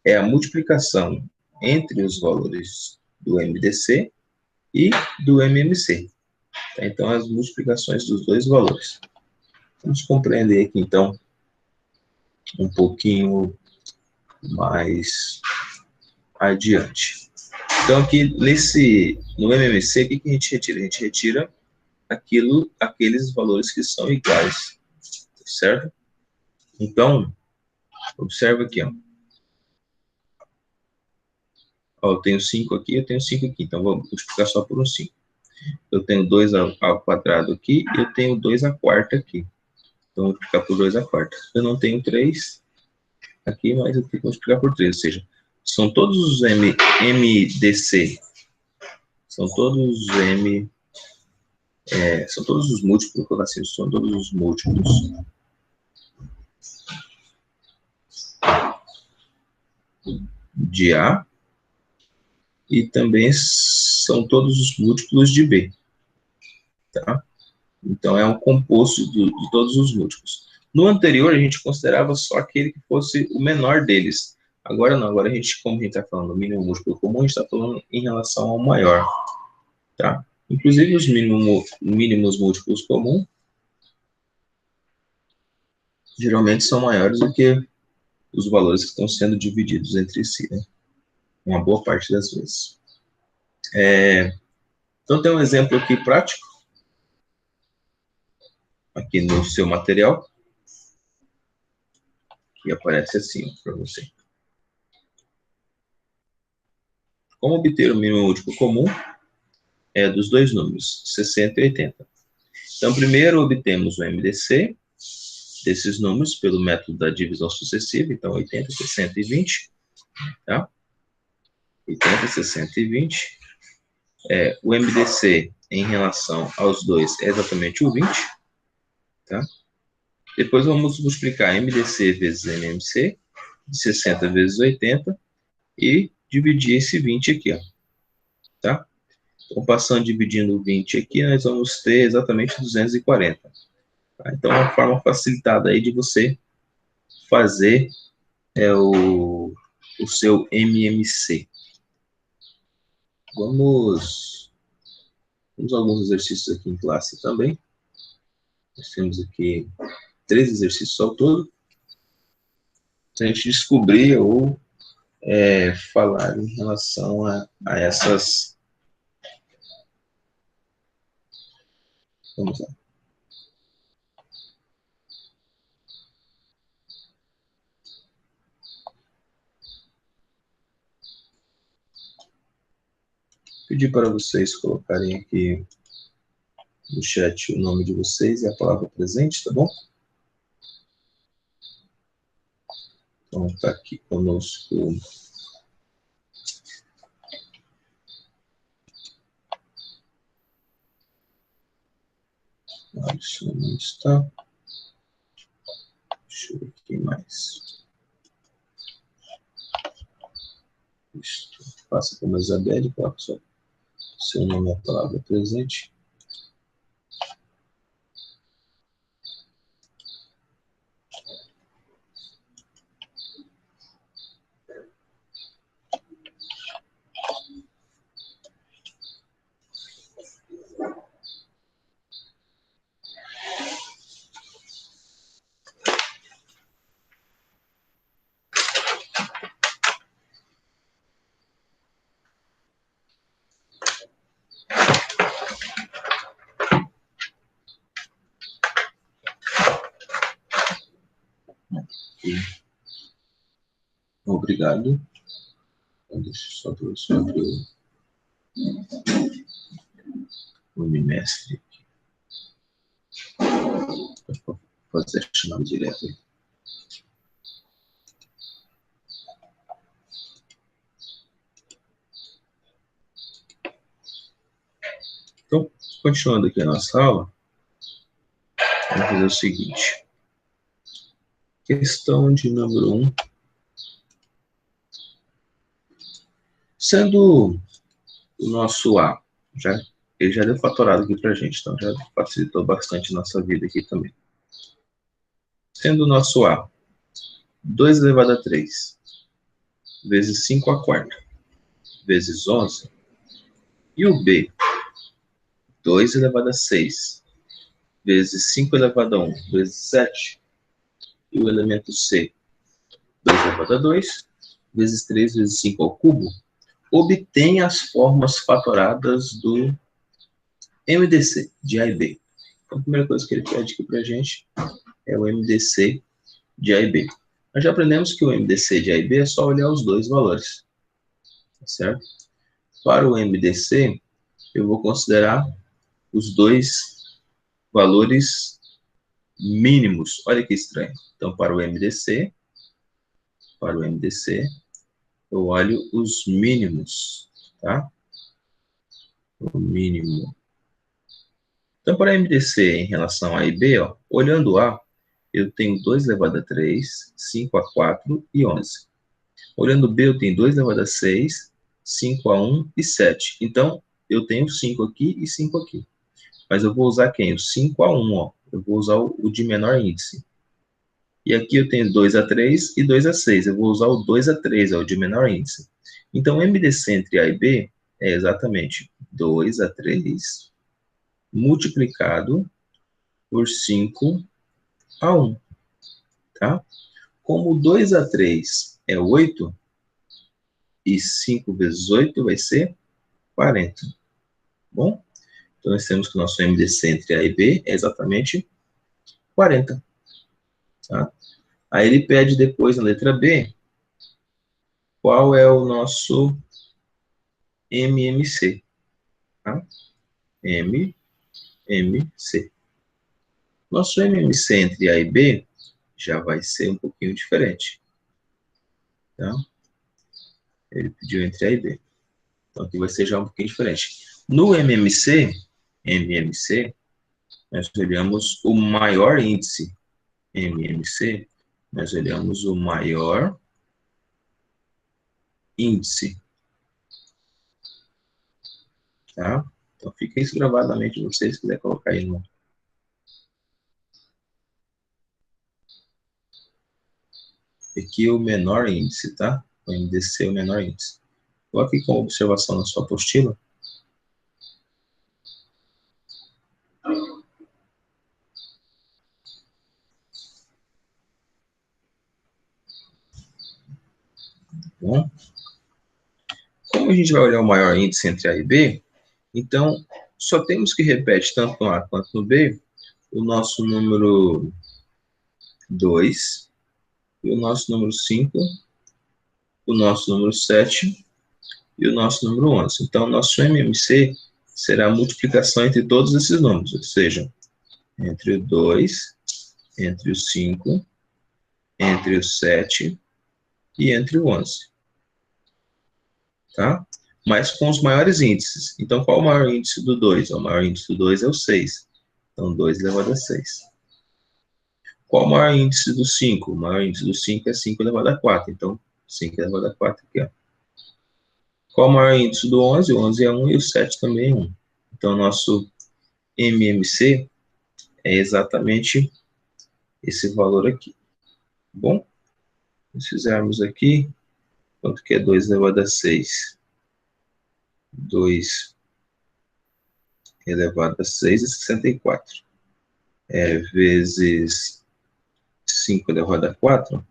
é a multiplicação entre os valores do MDC e do MMC. Então, as multiplicações dos dois valores. Vamos compreender aqui, então, um pouquinho mais adiante. Então, aqui no MMC, o que a gente retira? A gente retira aqueles valores que são iguais, certo? Então, observa aqui, ó. Eu tenho 5 aqui, eu tenho 5 aqui, então vou multiplicar só por um 5. Eu tenho 2 ao quadrado aqui e eu tenho 2 à quarta aqui. Então, vou multiplicar por 2 à quarta. Eu não tenho 3 aqui, mas eu tenho que multiplicar por 3, ou seja, são todos os MDC, são todos os são todos os múltiplos, assim, são todos os múltiplos de A e também são todos os múltiplos de B, tá? Então, é um composto de todos os múltiplos. No anterior, a gente considerava só aquele que fosse o menor deles. Agora não, agora como a gente está falando do mínimo múltiplo comum, a gente está falando em relação ao maior, tá? Inclusive, os mínimos múltiplos comuns geralmente são maiores do que os valores que estão sendo divididos entre si, né? Uma boa parte das vezes. Então, tem um exemplo aqui prático, aqui no seu material, que aparece assim para você. Como obter o mínimo múltiplo comum dos dois números, 60 e 80? Então, primeiro obtemos o MDC desses números pelo método da divisão sucessiva, então 80, 60 e 20, tá? 80, 60 e 20. O MDC em relação aos dois é exatamente o 20, tá? Depois vamos multiplicar MDC vezes MMC, de 60 vezes 80, e dividir esse 20 aqui, ó, tá? Então, passando dividindo o 20 aqui, nós vamos ter exatamente 240. Tá? Então, é uma forma facilitada aí de você fazer o seu MMC. Temos alguns exercícios aqui em classe também. Nós temos aqui 3 exercícios ao todo. A gente descobrir ou falar em relação a essas. Vamos lá. Pedir para vocês colocarem aqui no chat o nome de vocês e a palavra presente, tá bom? Então, está aqui conosco Alisson, não está. Deixa eu ver aqui mais. Isto. Passa como Isabelle, coloca seu nome e a palavra presente. Obrigado. Então, deixa eu só ver sobre o Unimestre. Vou fazer a chamada direta aí. Então, continuando aqui a nossa aula, vamos fazer o seguinte. Questão de número 1. Sendo o nosso A, ele já deu fatorado aqui para a gente, então já facilitou bastante nossa vida aqui também. Sendo o nosso A 2 elevado a 3 vezes 5 a quarta vezes 11, e o B 2 elevado a 6 vezes 5 elevado a 1 vezes 7, e o elemento C 2 elevado a 2 vezes 3 vezes 5 ao cubo, obtém as formas fatoradas do MDC, de A e B. Então, a primeira coisa que ele pede aqui para a gente é o MDC de A e B. Nós já aprendemos que o MDC de A e B é só olhar os dois valores, certo? Para o MDC, eu vou considerar os dois valores mínimos. Olha que estranho. Então, para o MDC, eu olho os mínimos, tá? O mínimo. Então, para MDC em relação a A e B, ó, olhando A, eu tenho 2 elevado a 3, 5 a 4 e 11. Olhando B, eu tenho 2 elevado a 6, 5 a 1 e 7. Então, eu tenho 5 aqui e 5 aqui. Mas eu vou usar quem? O 5 a 1, ó. Eu vou usar o de menor índice. E aqui eu tenho 2 a 3 e 2 a 6. Eu vou usar o 2 a 3, é o de menor índice. Então, o MDC entre A e B é exatamente 2 a 3 multiplicado por 5 a 1, tá? Como 2 a 3 é 8, e 5 vezes 8 vai ser 40. Bom? Então, nós temos que o nosso MDC entre A e B é exatamente 40. Tá? Aí ele pede depois, na letra B, qual é o nosso MMC. Tá? MMC. Nosso MMC entre A e B já vai ser um pouquinho diferente. Tá? Ele pediu entre A e B. Então, aqui vai ser já um pouquinho diferente. No MMC, nós olhamos o maior índice. MMC, nós olhamos o maior índice. Tá? Então, fica isso gravado na mente de vocês, se quiser colocar aí no... Aqui o menor índice, tá? O MDC é o menor índice. Coloque como observação na sua apostila. Bom, como a gente vai olhar o maior índice entre A e B, então só temos que repetir tanto no A quanto no B o nosso número 2, e o nosso número 5, o nosso número 7 e o nosso número 11. Então, o nosso MMC será a multiplicação entre todos esses números, ou seja, entre o 2, entre o 5, entre o 7 e entre o 11. Tá? Mas com os maiores índices. Então, qual é o maior índice do 2? O maior índice do 2 é o 6. Então, 2 elevado a 6. Qual o maior índice do 5? O maior índice do 5 é 5 elevado a 4. Então, 5 elevado a 4 aqui, ó. Qual o maior índice do 11? O 11 é 1 e o 7 também é 1. Então, nosso MMC é exatamente esse valor aqui. Bom, se fizermos aqui, quanto que é 2 elevado a 6? 2 elevado a 6 é 64. Vezes 5 elevado a 4.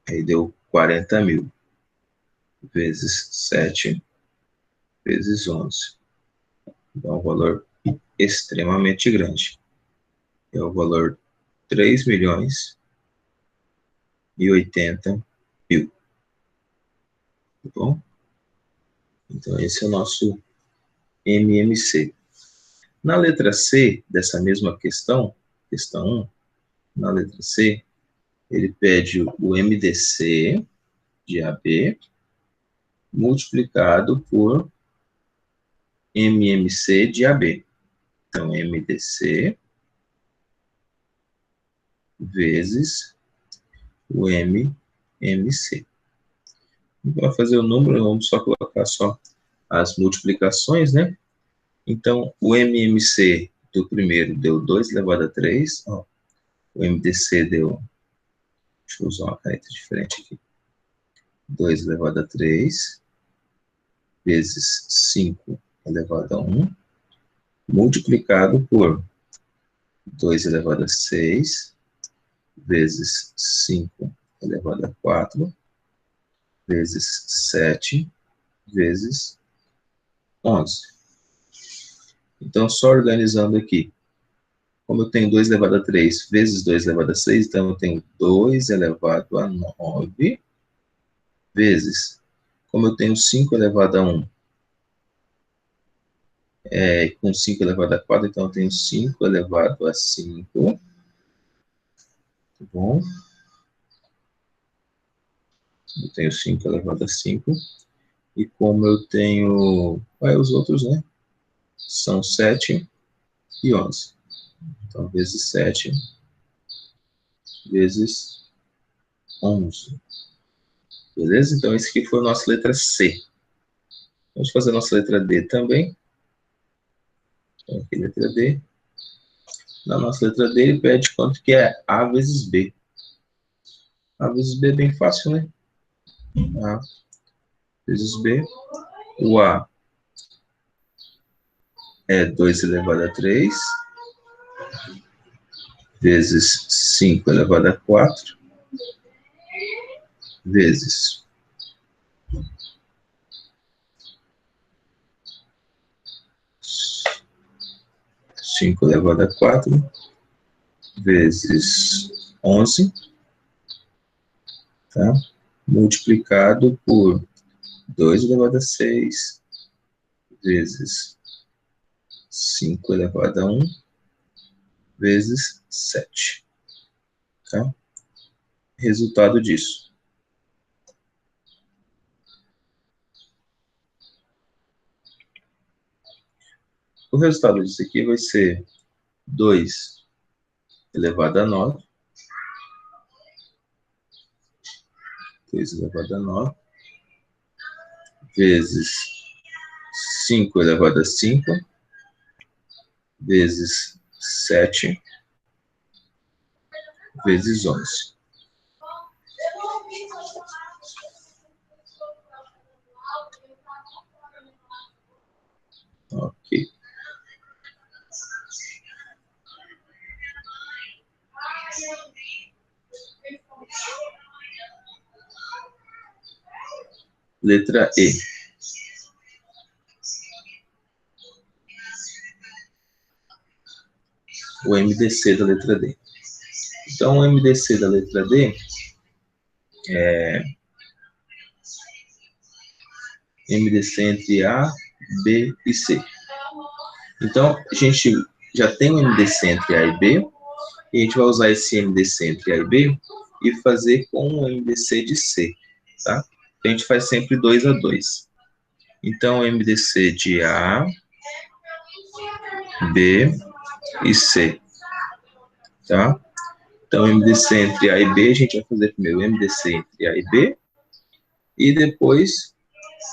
Aí deu 40.000. Vezes 7 vezes 11. Dá um valor extremamente grande. É o valor 3.080.000. Tá bom? Então, esse é o nosso MMC. Na letra C dessa mesma questão 1, na letra C, ele pede o MDC de AB multiplicado por MMC de AB. Então, MDC vezes o MMC. Para fazer o número, vamos só colocar só as multiplicações, né? Então, o MMC do primeiro deu 2 elevado a 3. Ó, o MDC deu, deixa eu usar uma caneta diferente aqui, 2 elevado a 3 vezes 5 elevado a 1, multiplicado por 2 elevado a 6 vezes 5 elevado a 4 vezes 7 vezes 11. Então, só organizando aqui, como eu tenho 2 elevado a 3 vezes 2 elevado a 6, então eu tenho 2 elevado a 9 vezes, como eu tenho 5 elevado a 1, com 5 elevado a 4, então eu tenho 5 elevado a 5, tá bom? Eu tenho 5 elevado a 5, e como eu tenho, os outros, né, são 7 e 11. Então, vezes 7 vezes 11. Beleza? Então, esse aqui foi a nossa letra C. Vamos fazer a nossa letra D também. Então, aqui, letra D. Na nossa letra D, ele pede quanto que é A vezes B. A vezes B é bem fácil, né? A vezes B. O A é 2 elevado a 3 vezes 5 elevado a 4 vezes 5 elevado a 4 vezes 11, tá? Multiplicado por 2 elevado a 6 vezes 5 elevado a 1 vezes 7, tá? Resultado disso. O resultado disso aqui vai ser 2 elevado a 9, 2 elevado a 9, vezes 5 elevado a 5, vezes 7, vezes 11. Ok. Letra E. O MDC da letra D. Então, o MDC da letra D é MDC entre A, B e C. Então, a gente já tem um MDC entre A e B, e a gente vai usar esse MDC entre A e B e fazer com o MDC de C, tá? Então, a gente faz sempre 2 a 2. Então, MDC de A, B e C, tá? Então, MDC entre A e B, a gente vai fazer primeiro MDC entre A e B, e depois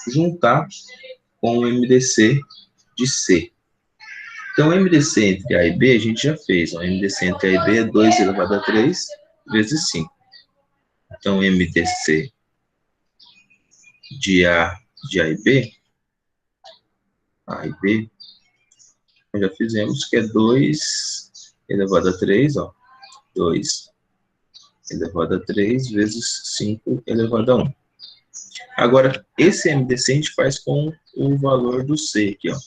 juntar com o MDC de C. Então, o MDC entre A e B, a gente já fez. O MDC entre A e B é 2 elevado a 3 vezes 5. Então, MDC de A e B, A e B, nós já fizemos, que é 2 elevado a 3, ó. 2 elevado a 3 vezes 5 elevado a 1. Agora, esse MDC a gente faz com o valor do C aqui, ó.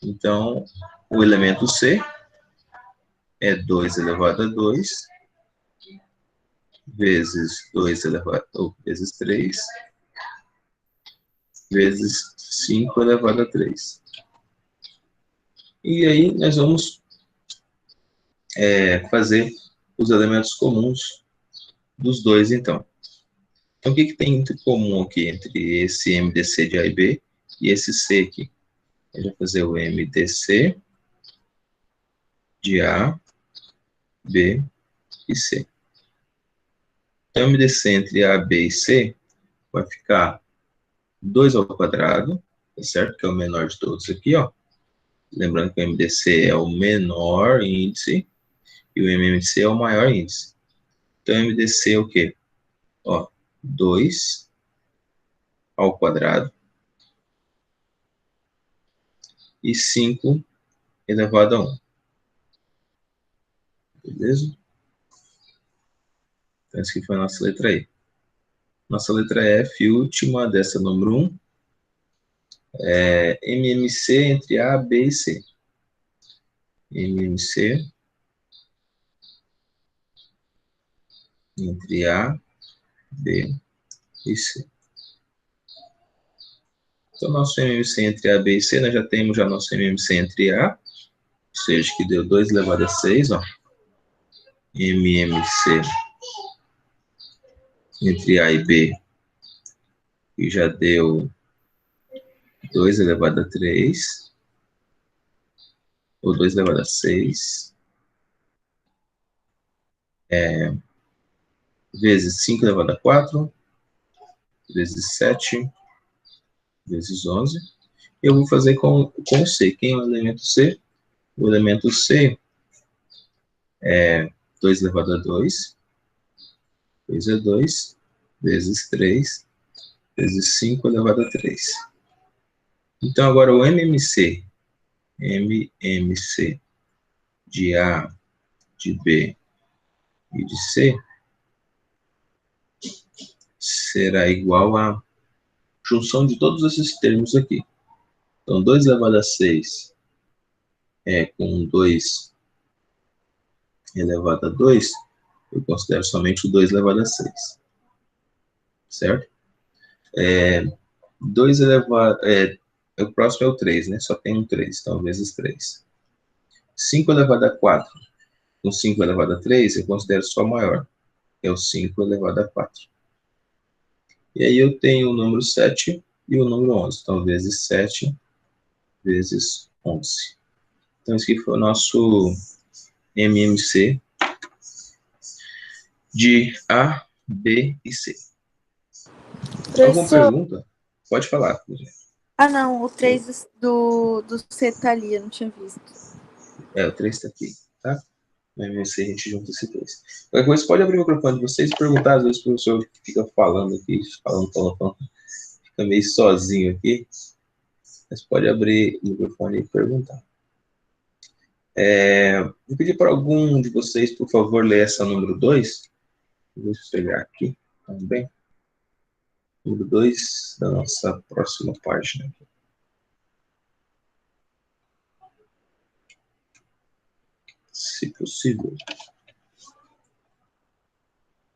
Então, o elemento C é 2 elevado a 2 vezes 2 elevado a vezes 3 vezes 5 elevado a 3. E aí nós vamos fazer os elementos comuns dos dois, então. Então, o que tem de comum aqui entre esse MDC de A e B e esse C aqui? Eu vou fazer o MDC de A, B e C. Então, o MDC entre A, B e C vai ficar 2 ao quadrado, tá certo? Que é o menor de todos aqui, ó. Lembrando que o MDC é o menor índice e o MMC é o maior índice. Então, o MDC é o quê? Ó, 2 ao quadrado e 5 elevado a 1. Beleza? Então, essa aqui foi a nossa letra E. Nossa letra F, última dessa número 1, é MMC entre A, B e C. MMC entre A, B e C. Então, nosso MMC entre A, B e C, nós já temos já nosso MMC entre A, ou seja, que deu 2 elevado a 6, ó. MMC entre A e B, que já deu 2 elevado a 3, ou 2 elevado a 6, vezes 5 elevado a 4, vezes 7, vezes 11. Eu vou fazer com C. Quem é o elemento C? O elemento C é 2 elevado a 2, 2 a 2, vezes 3, vezes 5 elevado a 3. Então, agora o MMC de A, de B e de C será igual a junção de todos esses termos aqui. Então, 2 elevado a 6 com 2 elevado a 2, eu considero somente o 2 elevado a 6. Certo? 2 elevado... o próximo é o 3, né? Só tem um 3, então vezes 3. 5 elevado a 4 com 5 elevado a 3, eu considero só maior. É o 5 elevado a 4. E aí eu tenho o número 7 e o número 11. Então, vezes 7 vezes 11. Então, esse aqui foi o nosso MMC de A, B e C. Alguma Professor, pergunta? Pode falar. não, o 3 do C tá ali, eu não tinha visto. O 3 está aqui, tá? No MMC a gente junta esse 3. Qualquer coisa, pode abrir o microfone de vocês e perguntar. Às vezes o professor fica falando aqui, falando, fica meio sozinho aqui. Mas pode abrir o microfone e perguntar. Vou pedir para algum de vocês, por favor, ler essa número 2. Vou pegar aqui também. Número 2 da nossa próxima página. Se possível.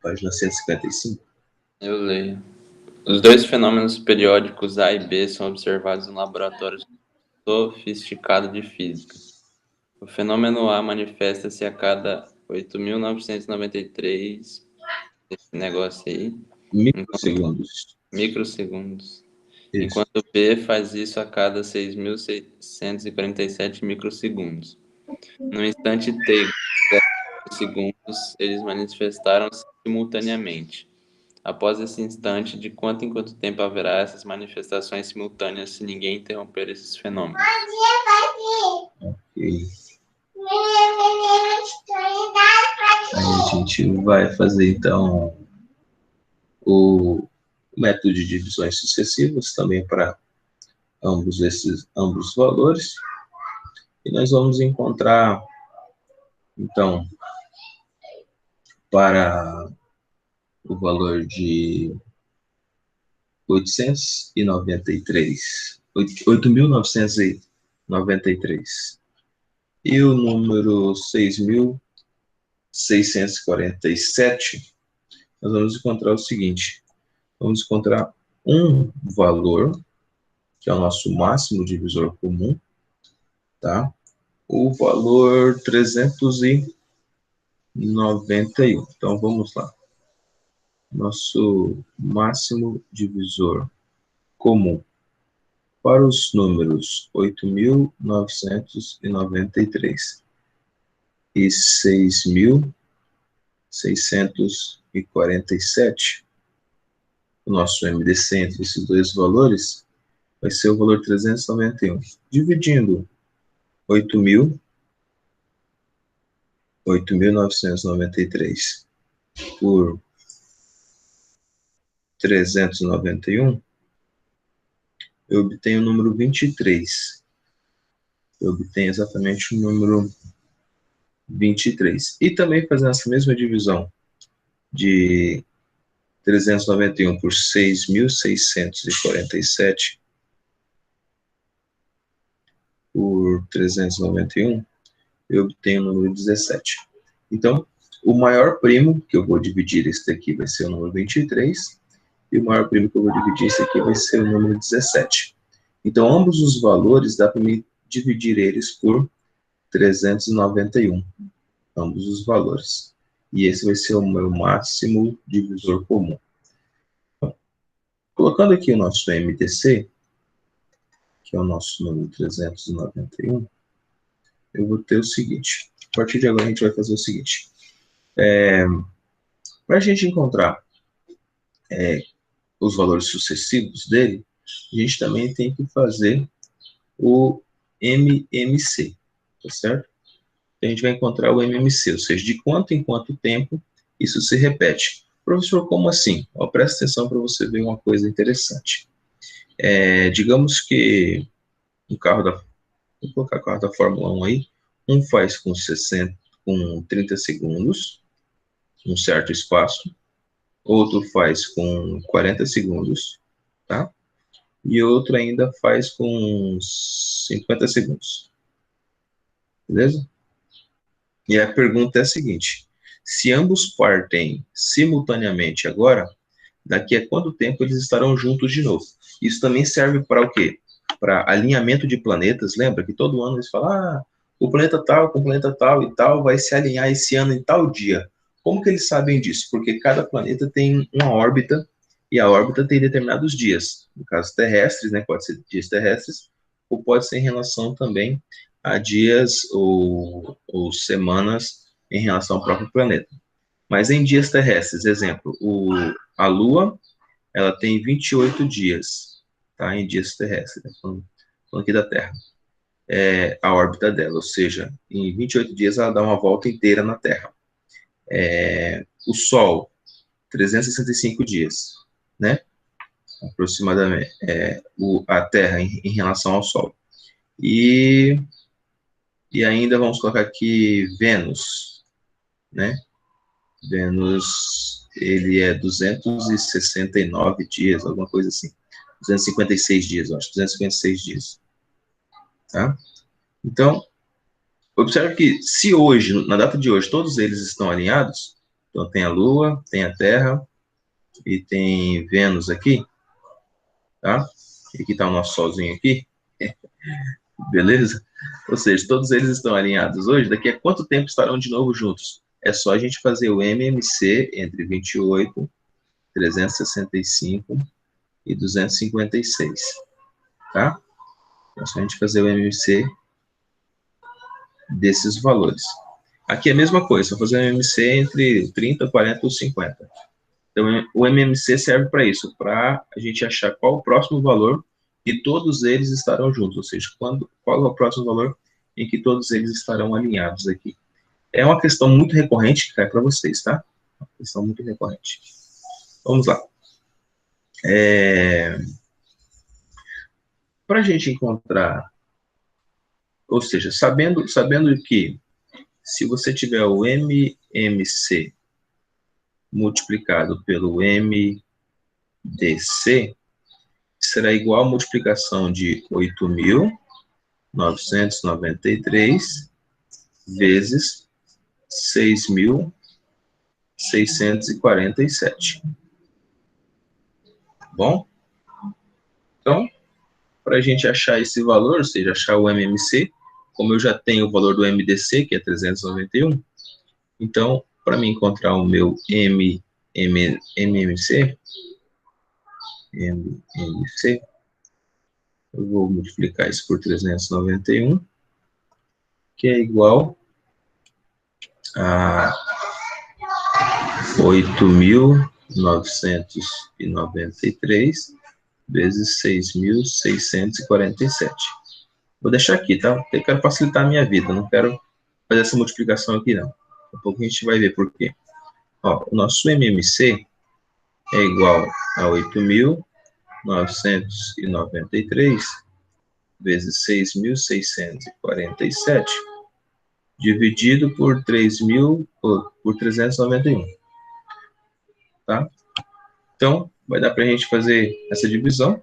Página 155. Eu leio. Os dois fenômenos periódicos A e B são observados em laboratórios sofisticados de física. O fenômeno A manifesta-se a cada 8.993, esse negócio aí, microsegundos. Isso. Enquanto B faz isso a cada 6.647 microsegundos. No instante T, segundos, eles manifestaram-se simultaneamente. Após esse instante, de quanto em quanto tempo haverá essas manifestações simultâneas se ninguém interromper esses fenômenos? Ok. Aí a gente vai fazer, então, o método de divisões sucessivas também para ambos os valores. E nós vamos encontrar, então, para o valor de 8.993 e o número 6.647, nós vamos encontrar o seguinte: vamos encontrar um valor, que é o nosso máximo divisor comum, tá? O valor 391. Então, vamos lá. Nosso máximo divisor comum para os números 8.993 e 6.647, o nosso MDC entre esses dois valores vai ser o valor 391. Dividindo 8.993 por 391, eu obtenho o número 23. Eu obtenho exatamente o número 23. E também fazendo essa mesma divisão de 391 por 6.647 por 391, eu obtenho o número 17. Então, o maior primo que eu vou dividir esse daqui vai ser o número 23, e o maior primo que eu vou dividir esse aqui vai ser o número 17. Então, ambos os valores, dá para me dividir eles por 391, ambos os valores. E esse vai ser o meu máximo divisor comum. Então, colocando aqui o nosso MDC, que é o nosso número 391, eu vou ter o seguinte. A partir de agora, a gente vai fazer o seguinte. Para a gente encontrar os valores sucessivos dele, a gente também tem que fazer o MMC, tá certo? Então, a gente vai encontrar o MMC, ou seja, de quanto em quanto tempo isso se repete. Professor, como assim? Ó, presta atenção para você ver uma coisa interessante. Digamos que um carro vou colocar o carro da Fórmula 1 aí, um faz com 30 segundos, um certo espaço, outro faz com 40 segundos, tá? E outro ainda faz com 50 segundos. Beleza? E a pergunta é a seguinte: se ambos partem simultaneamente agora, daqui a quanto tempo eles estarão juntos de novo? Isso também serve para o quê? Para alinhamento de planetas. Lembra que todo ano eles falam, o planeta tal com o planeta tal e tal vai se alinhar esse ano em tal dia. Como que eles sabem disso? Porque cada planeta tem uma órbita, e a órbita tem determinados dias. No caso terrestres, né, pode ser dias terrestres, ou pode ser em relação também a dias ou semanas em relação ao próprio planeta. Mas em dias terrestres, exemplo, a Lua, ela tem 28 dias, tá, em dias terrestres, né, falando aqui da Terra. A órbita dela, ou seja, em 28 dias ela dá uma volta inteira na Terra. O Sol, 365 dias, né? aproximadamente, a Terra em relação ao Sol. E ainda vamos colocar aqui Vênus, né? Vênus, ele é 269 dias, alguma coisa assim. 256 dias, eu acho, 256 dias. Tá? Então, observe que se hoje, na data de hoje, todos eles estão alinhados, então tem a Lua, tem a Terra e tem Vênus aqui, tá? E aqui está o nosso solzinho aqui, beleza? Ou seja, todos eles estão alinhados hoje, daqui a quanto tempo estarão de novo juntos? É só a gente fazer o MMC entre 28, 365 e 256, tá? É só a gente fazer o MMC desses valores. Aqui é a mesma coisa, só fazer o MMC entre 30, 40 ou 50. Então, o MMC serve para isso, para a gente achar qual o próximo valor e todos eles estarão juntos, ou seja, qual é o próximo valor em que todos eles estarão alinhados aqui. É uma questão muito recorrente que cai para vocês, tá? Uma questão muito recorrente. Vamos lá. Para a gente encontrar, ou seja, sabendo que se você tiver o MMC multiplicado pelo MDC, será igual a multiplicação de 8.993 vezes 6.647. Bom? Então, para a gente achar esse valor, ou seja, achar o MMC, como eu já tenho o valor do MDC, que é 391, então, para mim encontrar o meu MMC, eu vou multiplicar isso por 391, que é igual a 8.993 vezes 6.647. Vou deixar aqui, tá? Porque eu quero facilitar a minha vida, não quero fazer essa multiplicação aqui, não. Daqui a pouco a gente vai ver por quê. Ó, o nosso MMC é igual a 8.993 vezes 6.647 dividido por 391, tá? Então, vai dar para a gente fazer essa divisão.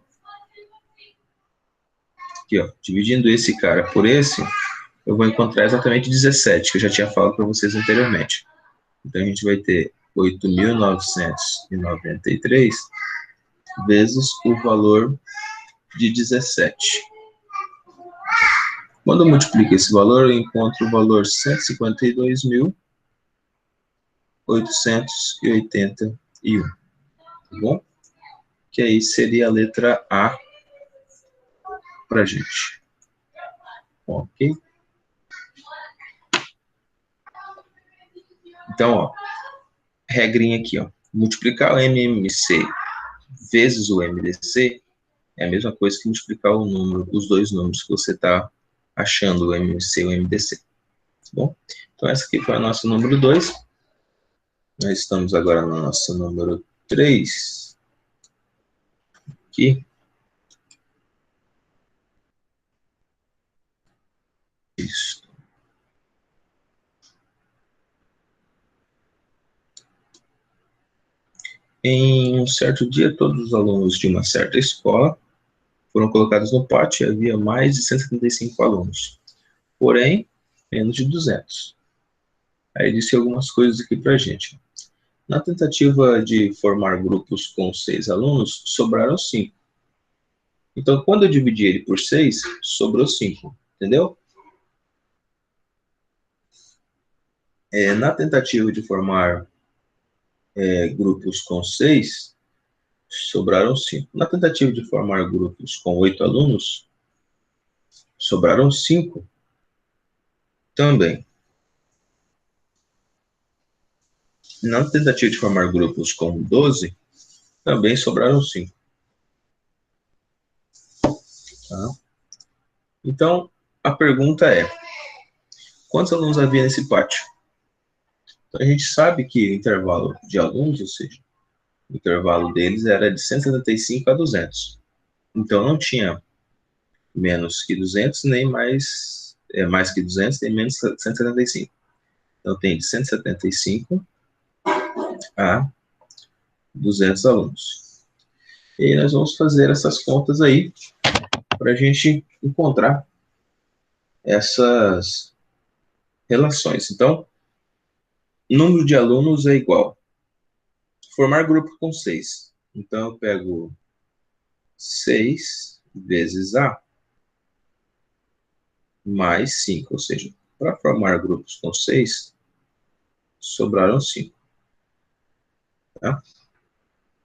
Aqui, ó, dividindo esse cara por esse, eu vou encontrar exatamente 17, que eu já tinha falado para vocês anteriormente. Então, a gente vai ter 8.993 vezes o valor de 17. Quando eu multiplico esse valor, eu encontro o valor 152.881, tá bom? Que aí seria a letra A para a gente. Ok? Então, ó, regrinha aqui, ó. Multiplicar o MMC vezes o MDC é a mesma coisa que multiplicar o número, os dois números que você está achando, o MMC e o MDC. Tá bom? Então, essa aqui foi a nossa número 2. Nós estamos agora na nossa número 3. Aqui. Isso. Em um certo dia, todos os alunos de uma certa escola foram colocados no pátio e havia mais de 175 alunos. Porém, menos de 200. Aí disse algumas coisas aqui para a gente. Na tentativa de formar grupos com 6 alunos, sobraram 5. Então, quando eu dividi ele por 6, sobrou 5. Entendeu? Na tentativa de formar grupos com 6, sobraram 5. Na tentativa de formar grupos com 8 alunos, sobraram 5 também. Na tentativa de formar grupos com 12, também sobraram 5. Tá? Então, a pergunta é, quantos alunos havia nesse pátio? Então, a gente sabe que o intervalo de alunos, ou seja, O intervalo deles era de 175 a 200. Então, não tinha menos que 200, nem mais que 200, nem menos que 175. Então, tem de 175 a 200 alunos. E aí nós vamos fazer essas contas aí para a gente encontrar essas relações. Então, número de alunos é igual. Formar grupo com 6. Então, eu pego 6 vezes A mais 5. Ou seja, para formar grupos com 6, sobraram 5. Tá?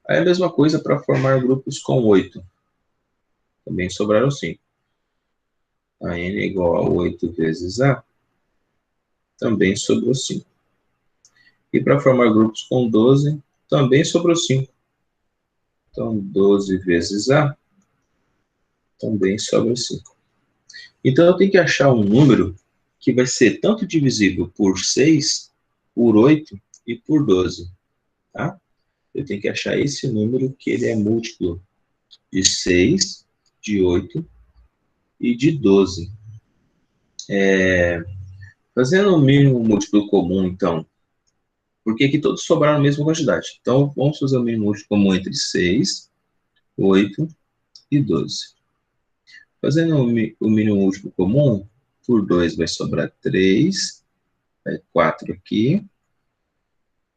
Aí a mesma coisa para formar grupos com 8. Também sobraram 5. A N é igual a 8 vezes A. Também sobrou 5. E para formar grupos com 12, também sobrou 5. Então, 12 vezes A também sobra 5. Então, eu tenho que achar um número que vai ser tanto divisível por 6, por 8 e por 12. Tá? Eu tenho que achar esse número que ele é múltiplo de 6, de 8 e de 12. Fazendo o mínimo múltiplo comum, então, porque aqui todos sobraram a mesma quantidade. Então, vamos fazer o mínimo múltiplo comum entre 6, 8 e 12. Fazendo o mínimo múltiplo comum, por 2 vai sobrar 3, vai 4 aqui,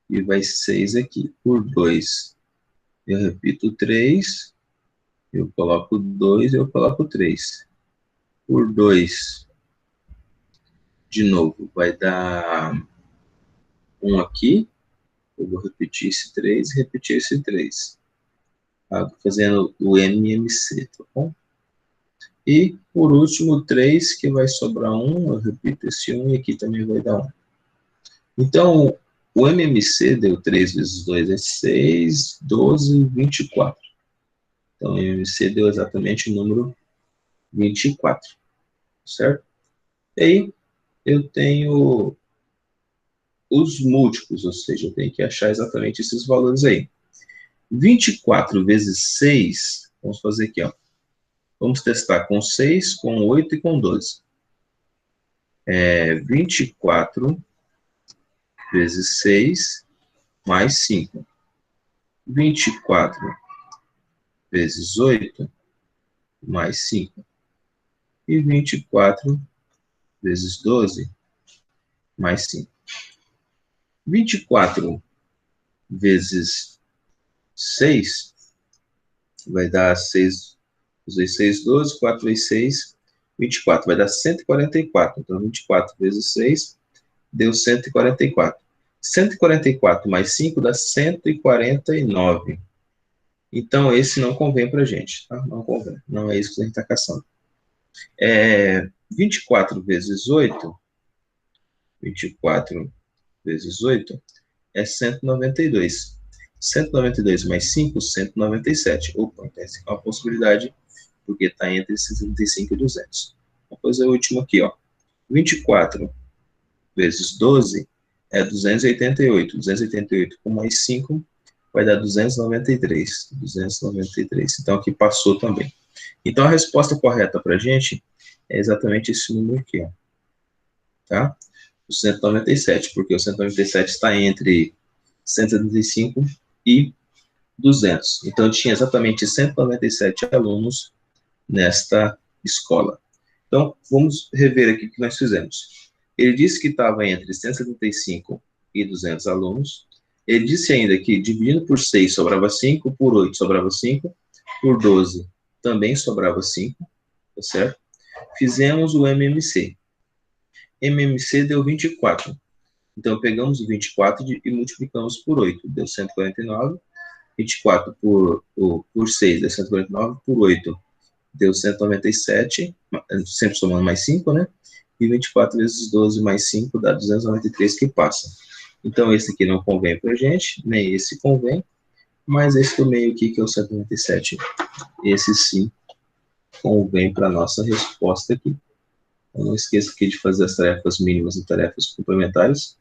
e vai 6 aqui. Por 2, eu repito 3, eu coloco 2, eu coloco 3. Por 2, de novo, vai dar 1 aqui, eu vou repetir esse 3 e repetir esse 3. Fazendo o MMC, tá bom? E, por último, 3, que vai sobrar 1, eu repito esse 1 e aqui também vai dar 1. Então, o MMC deu 3 vezes 2 é 6, 12, 24. Então, o MMC deu exatamente o número 24, certo? E aí, eu tenho os múltiplos, ou seja, eu tenho que achar exatamente esses valores aí. 24 vezes 6, vamos fazer aqui, ó. Vamos testar com 6, com 8 e com 12. 24 vezes 6 mais 5. 24 vezes 8 mais 5. E 24 vezes 12 mais 5. 24 vezes 6 vai dar 6, usei 6, 12, 4 vezes 6, 24, vai dar 144. Então, 24 vezes 6 deu 144. 144 mais 5 dá 149. Então, esse não convém para a gente, tá? Não convém. Não é isso que a gente está caçando. 24 vezes 8, 24 vezes 8 é 192. 192 mais 5, 197. Opa, tem uma possibilidade, porque está entre 65 e 200. Vamos fazer o último aqui, ó. 24 vezes 12 é 288. 288 com mais 5 vai dar 293. 293. Então, aqui passou também. Então, a resposta correta para a gente é exatamente esse número aqui, ó. Tá? O 197, porque o 197 está entre 175 e 200. Então, tinha exatamente 197 alunos nesta escola. Então, vamos rever aqui o que nós fizemos. Ele disse que estava entre 175 e 200 alunos. Ele disse ainda que, dividindo por 6, sobrava 5, por 8 sobrava 5, por 12 também sobrava 5, tá certo? Fizemos o MMC. MMC deu 24. Então, pegamos o 24 e multiplicamos por 8, deu 149. 24 por 6 deu 149, por 8 deu 197, sempre somando mais 5, né? E 24 vezes 12 mais 5 dá 293, que passa. Então, esse aqui não convém para a gente, nem esse convém, mas esse do meio aqui, que é o 197, esse sim convém para a nossa resposta aqui. Então, não esqueça aqui de fazer as tarefas mínimas e tarefas complementares.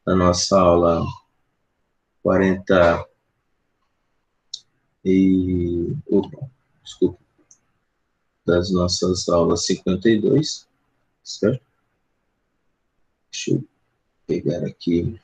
Na nossa aula 40 Desculpa, das nossas aulas 52, certo? Deixa eu pegar aqui